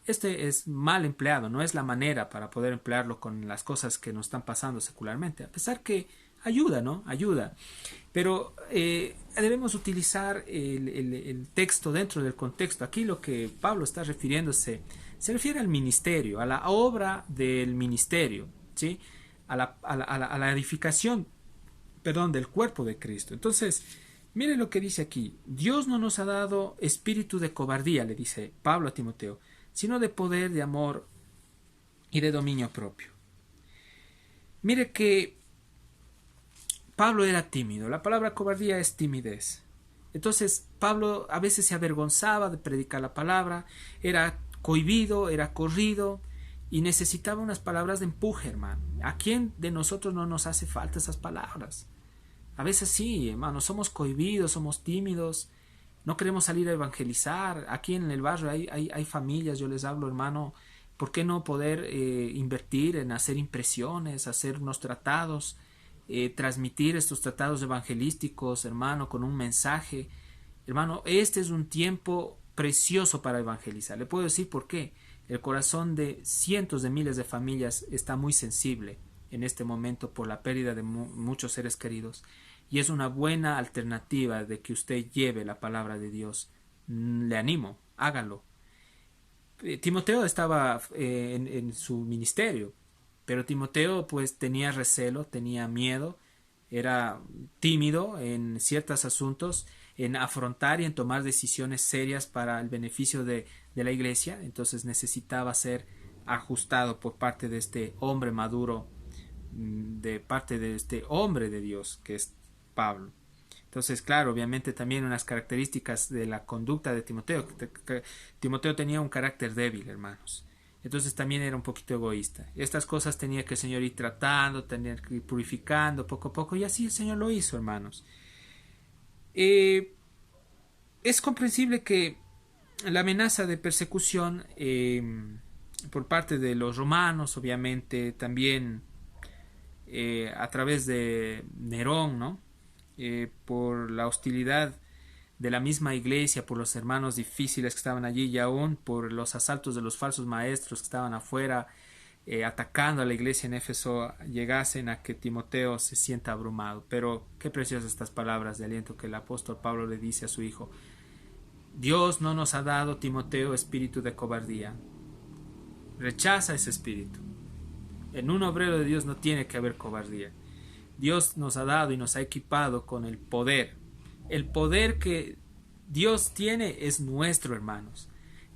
este es mal empleado, no es la manera para poder emplearlo con las cosas que nos están pasando secularmente, a pesar que ayuda, ¿no? Ayuda. Pero debemos utilizar el texto dentro del contexto. Aquí lo que Pablo está refiriéndose se refiere al ministerio, a la obra del ministerio, ¿sí? A la edificación, del cuerpo de Cristo. Entonces, mire lo que dice aquí. Dios no nos ha dado espíritu de cobardía, le dice Pablo a Timoteo, sino de poder, de amor y de dominio propio. Mire que Pablo era tímido. La palabra cobardía es timidez. Entonces Pablo a veces se avergonzaba de predicar la palabra, era cohibido, era corrido y necesitaba unas palabras de empuje, hermano. ¿A quién de nosotros no nos hace falta esas palabras? A veces sí, hermano, somos cohibidos, somos tímidos, no queremos salir a evangelizar. Aquí en el barrio hay familias, yo les hablo, hermano, ¿por qué no poder invertir en hacer impresiones, hacer unos tratados transmitir estos tratados evangelísticos, hermano, con un mensaje. Hermano, este es un tiempo precioso para evangelizar. Le puedo decir por qué. El corazón de cientos de miles de familias está muy sensible en este momento por la pérdida de muchos seres queridos, y es una buena alternativa de que usted lleve la palabra de Dios. Le animo, hágalo. Timoteo estaba en su ministerio, pero Timoteo pues tenía recelo, tenía miedo, era tímido en ciertos asuntos, en afrontar y en tomar decisiones serias para el beneficio de la iglesia. Entonces necesitaba ser ajustado por parte de este hombre maduro, de parte de este hombre de Dios que es Pablo. Entonces, claro, obviamente también unas características de la conducta de Timoteo. Timoteo tenía un carácter débil, hermanos. Entonces también era un poquito egoísta. Estas cosas tenía que el Señor ir tratando, tenía que ir purificando poco a poco, y así el Señor lo hizo, hermanos. Es comprensible que la amenaza de persecución por parte de los romanos, obviamente, también a través de Nerón, ¿no? Por la hostilidad de la misma iglesia, por los hermanos difíciles que estaban allí, y aún por los asaltos de los falsos maestros que estaban afuera atacando a la iglesia en Éfeso, llegasen a que Timoteo se sienta abrumado. Pero qué preciosas estas palabras de aliento que el apóstol Pablo le dice a su hijo: Dios no nos ha dado, Timoteo, espíritu de cobardía. Rechaza ese espíritu. En un obrero de Dios no tiene que haber cobardía. Dios nos ha dado y nos ha equipado con el poder. El poder que Dios tiene es nuestro, hermanos,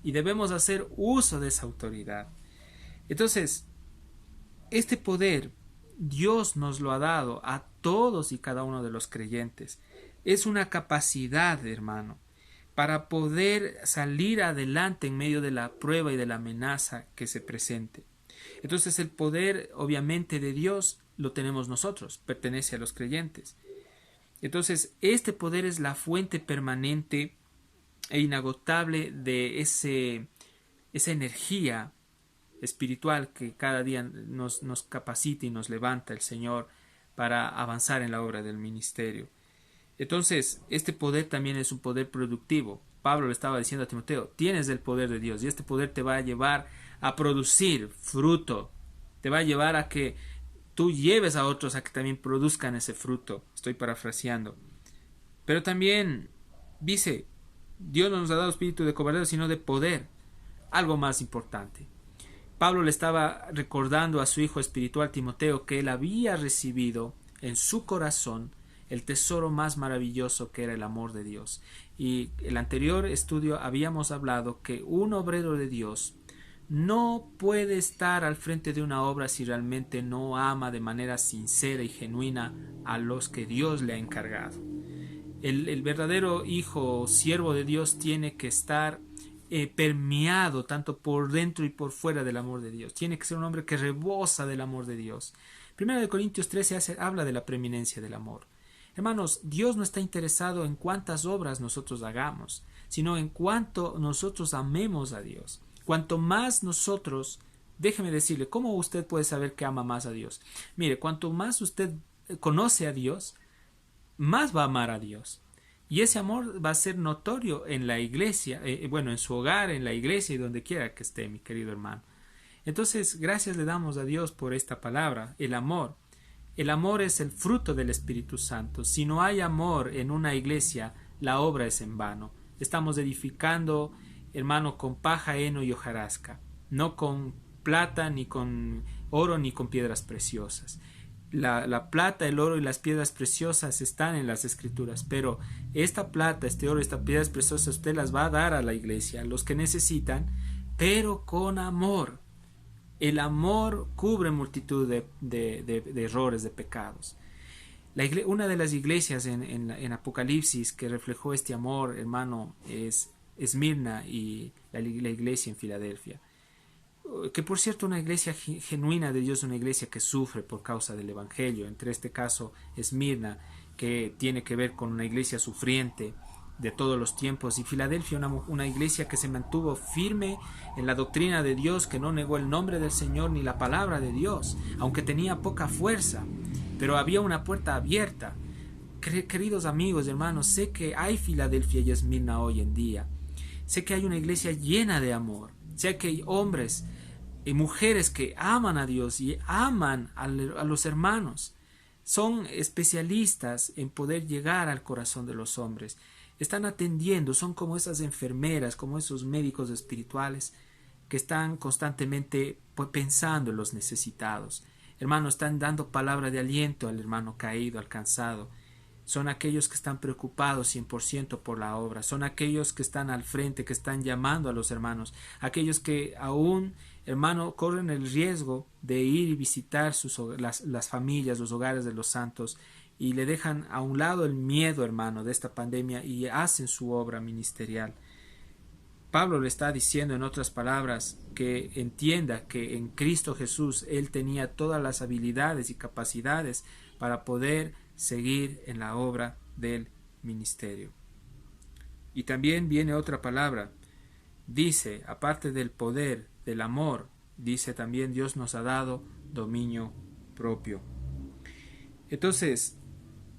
y debemos hacer uso de esa autoridad. Entonces, este poder Dios nos lo ha dado a todos y cada uno de los creyentes. Es una capacidad, hermano, para poder salir adelante en medio de la prueba y de la amenaza que se presente. Entonces, el poder, obviamente, de Dios lo tenemos nosotros, pertenece a los creyentes. Entonces, este poder es la fuente permanente e inagotable de esa energía espiritual que cada día nos capacita y nos levanta el Señor para avanzar en la obra del ministerio. Entonces, este poder también es un poder productivo. Pablo le estaba diciendo a Timoteo: tienes el poder de Dios, y este poder te va a llevar a producir fruto, te va a llevar a que tú lleves a otros a que también produzcan ese fruto. Estoy parafraseando. Pero también dice: Dios no nos ha dado espíritu de cobardía, sino de poder. Algo más importante. Pablo le estaba recordando a su hijo espiritual Timoteo que él había recibido en su corazón el tesoro más maravilloso, que era el amor de Dios. Y en el anterior estudio habíamos hablado que un obrero de Dios no puede estar al frente de una obra si realmente no ama de manera sincera y genuina a los que Dios le ha encargado. El verdadero hijo o siervo de Dios tiene que estar permeado tanto por dentro y por fuera del amor de Dios. Tiene que ser un hombre que rebosa del amor de Dios. 1 Corintios 13 habla de la preeminencia del amor. Hermanos, Dios no está interesado en cuántas obras nosotros hagamos, sino en cuánto nosotros amemos a Dios. Cuanto más nosotros, déjeme decirle, ¿cómo usted puede saber que ama más a Dios? Mire, cuanto más usted conoce a Dios, más va a amar a Dios. Y ese amor va a ser notorio en la iglesia, en su hogar, en la iglesia y donde quiera que esté, mi querido hermano. Entonces, gracias le damos a Dios por esta palabra, el amor. El amor es el fruto del Espíritu Santo. Si no hay amor en una iglesia, la obra es en vano. Estamos edificando, hermano, con paja, heno y hojarasca, no con plata, ni con oro, ni con piedras preciosas. La plata, el oro y las piedras preciosas están en las Escrituras, pero esta plata, este oro, estas piedras preciosas usted las va a dar a la iglesia, a los que necesitan, pero con amor. El amor cubre multitud de errores, de pecados. Una de las iglesias en Apocalipsis que reflejó este amor, hermano, es Esmirna, y la iglesia en Filadelfia, que por cierto una iglesia genuina de Dios, una iglesia que sufre por causa del evangelio. Entre este caso Esmirna, que tiene que ver con una iglesia sufriente de todos los tiempos, y Filadelfia, una iglesia que se mantuvo firme en la doctrina de Dios, que no negó el nombre del Señor ni la palabra de Dios, aunque tenía poca fuerza. pero había una puerta abierta. Queridos amigos y hermanos, sé que hay Filadelfia y Esmirna hoy en día. Sé que hay una iglesia llena de amor. Sé que hay hombres y mujeres que aman a Dios y aman a los hermanos. Son especialistas en poder llegar al corazón de los hombres. Están atendiendo, son como esas enfermeras, como esos médicos espirituales que están constantemente pensando en los necesitados. Hermanos, están dando palabra de aliento al hermano caído, al cansado. Son aquellos que están preocupados 100% por la obra. Son aquellos que están al frente, que están llamando a los hermanos. Aquellos que aún, hermano, corren el riesgo de ir y visitar las familias, los hogares de los santos, y le dejan a un lado el miedo, hermano, de esta pandemia y hacen su obra ministerial. Pablo le está diciendo, en otras palabras, que entienda que en Cristo Jesús él tenía todas las habilidades y capacidades para poder seguir en la obra del ministerio. Y también viene otra palabra. Dice, aparte del poder, del amor, dice también Dios nos ha dado dominio propio. Entonces,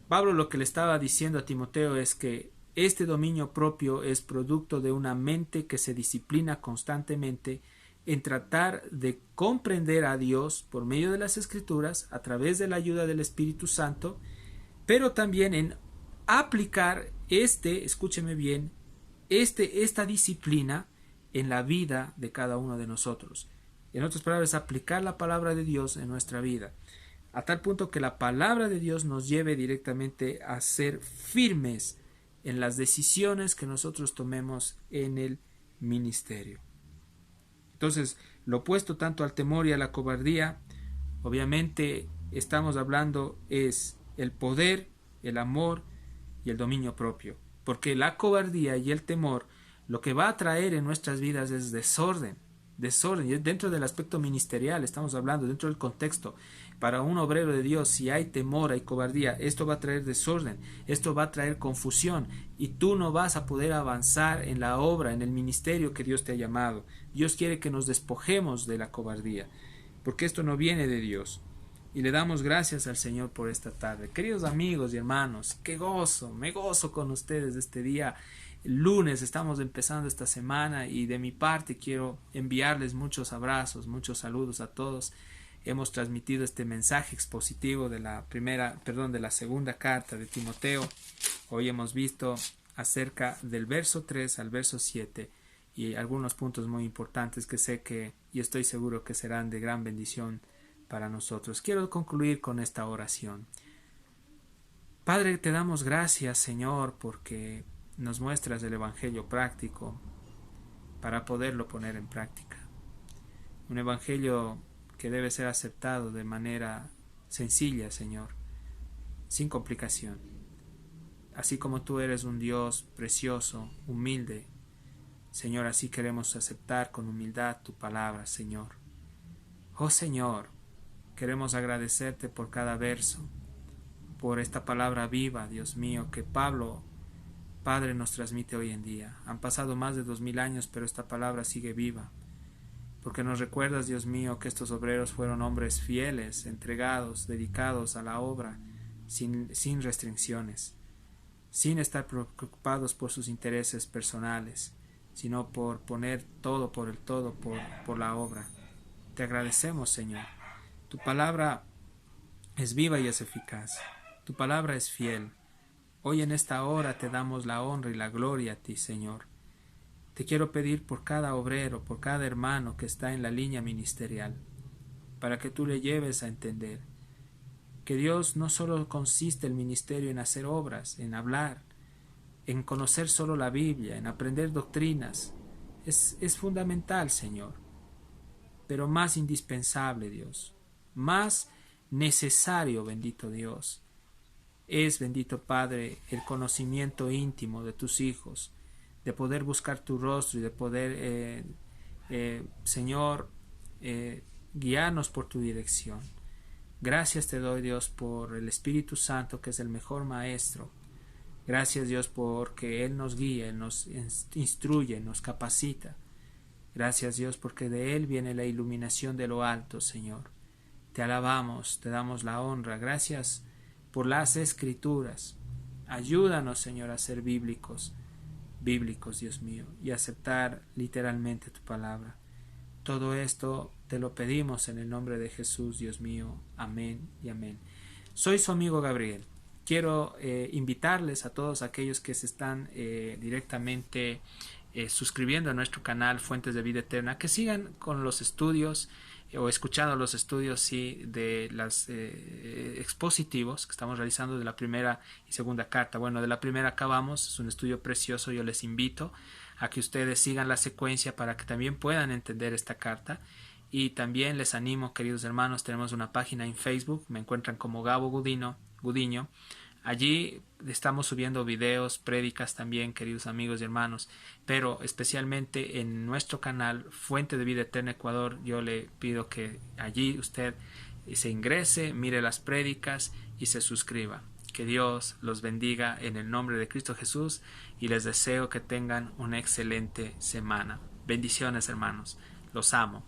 Pablo lo que le estaba diciendo a Timoteo es que este dominio propio es producto de una mente que se disciplina constantemente en tratar de comprender a Dios por medio de las Escrituras, a través de la ayuda del Espíritu Santo, pero también en aplicar escúcheme bien, esta disciplina en la vida de cada uno de nosotros. En otras palabras, aplicar la palabra de Dios en nuestra vida, a tal punto que la palabra de Dios nos lleve directamente a ser firmes en las decisiones que nosotros tomemos en el ministerio. Entonces, lo opuesto tanto al temor y a la cobardía, obviamente estamos hablando es el poder, el amor y el dominio propio. Porque la cobardía y el temor lo que va a traer en nuestras vidas es desorden. Y dentro del aspecto ministerial estamos hablando, dentro del contexto. Para un obrero de Dios, si hay temor, hay cobardía, esto va a traer desorden, esto va a traer confusión y tú no vas a poder avanzar en la obra, en el ministerio que Dios te ha llamado. Dios quiere que nos despojemos de la cobardía, porque esto no viene de Dios. Y le damos gracias al Señor por esta tarde. Queridos amigos y hermanos, qué gozo, me gozo con ustedes este día. El lunes estamos empezando esta semana y de mi parte quiero enviarles muchos abrazos, muchos saludos a todos. Hemos transmitido este mensaje expositivo de la segunda carta de Timoteo. Hoy hemos visto acerca del verso 3 al verso 7 y algunos puntos muy importantes que sé que y estoy seguro que serán de gran bendición para nosotros. Quiero concluir con esta oración. Padre, te damos gracias, Señor, porque nos muestras el Evangelio práctico para poderlo poner en práctica. Un Evangelio que debe ser aceptado de manera sencilla, Señor, sin complicación. Así como tú eres un Dios precioso, humilde, Señor, así queremos aceptar con humildad tu palabra, Señor. Oh Señor, queremos agradecerte por cada verso, por esta palabra viva, Dios mío, que Pablo, Padre, nos transmite hoy en día. Han pasado más de 2000 años, pero esta palabra sigue viva. Porque nos recuerdas, Dios mío, que estos obreros fueron hombres fieles, entregados, dedicados a la obra, sin restricciones, sin estar preocupados por sus intereses personales, sino por poner todo por la obra. Te agradecemos, Señor. Tu palabra es viva y es eficaz. Tu palabra es fiel. Hoy en esta hora te damos la honra y la gloria a ti, Señor. Te quiero pedir por cada obrero, por cada hermano que está en la línea ministerial, para que tú le lleves a entender que Dios no solo consiste el ministerio en hacer obras, en hablar, en conocer solo la Biblia, en aprender doctrinas. Es fundamental, Señor, pero más indispensable, Dios, más necesario, bendito Dios, es, bendito Padre, el conocimiento íntimo de tus hijos, de poder buscar tu rostro y de poder, Señor, guiarnos por tu dirección. Gracias te doy, Dios, por el Espíritu Santo, que es el mejor maestro. Gracias, Dios, porque Él nos guía, Él nos instruye, nos capacita. Gracias, Dios, porque de Él viene la iluminación de lo alto, Señor. Te alabamos, te damos la honra. Gracias por las Escrituras. Ayúdanos, Señor, a ser bíblicos, Dios mío, y aceptar literalmente tu palabra. Todo esto te lo pedimos en el nombre de Jesús, Dios mío. Amén y amén. Soy su amigo Gabriel. Quiero invitarles a todos aquellos que se están directamente suscribiendo a nuestro canal Fuentes de Vida Eterna, que sigan con los estudios o escuchando los estudios de los expositivos que estamos realizando de la primera y segunda carta. Bueno, de la primera acabamos, es un estudio precioso, yo les invito a que ustedes sigan la secuencia para que también puedan entender esta carta. Y también les animo, queridos hermanos, tenemos una página en Facebook, me encuentran como Gabo Gudiño. Allí estamos subiendo videos, prédicas también, queridos amigos y hermanos, pero especialmente en nuestro canal Fuente de Vida Eterna Ecuador, yo le pido que allí usted se ingrese, mire las prédicas y se suscriba. Que Dios los bendiga en el nombre de Cristo Jesús y les deseo que tengan una excelente semana. Bendiciones, hermanos. Los amo.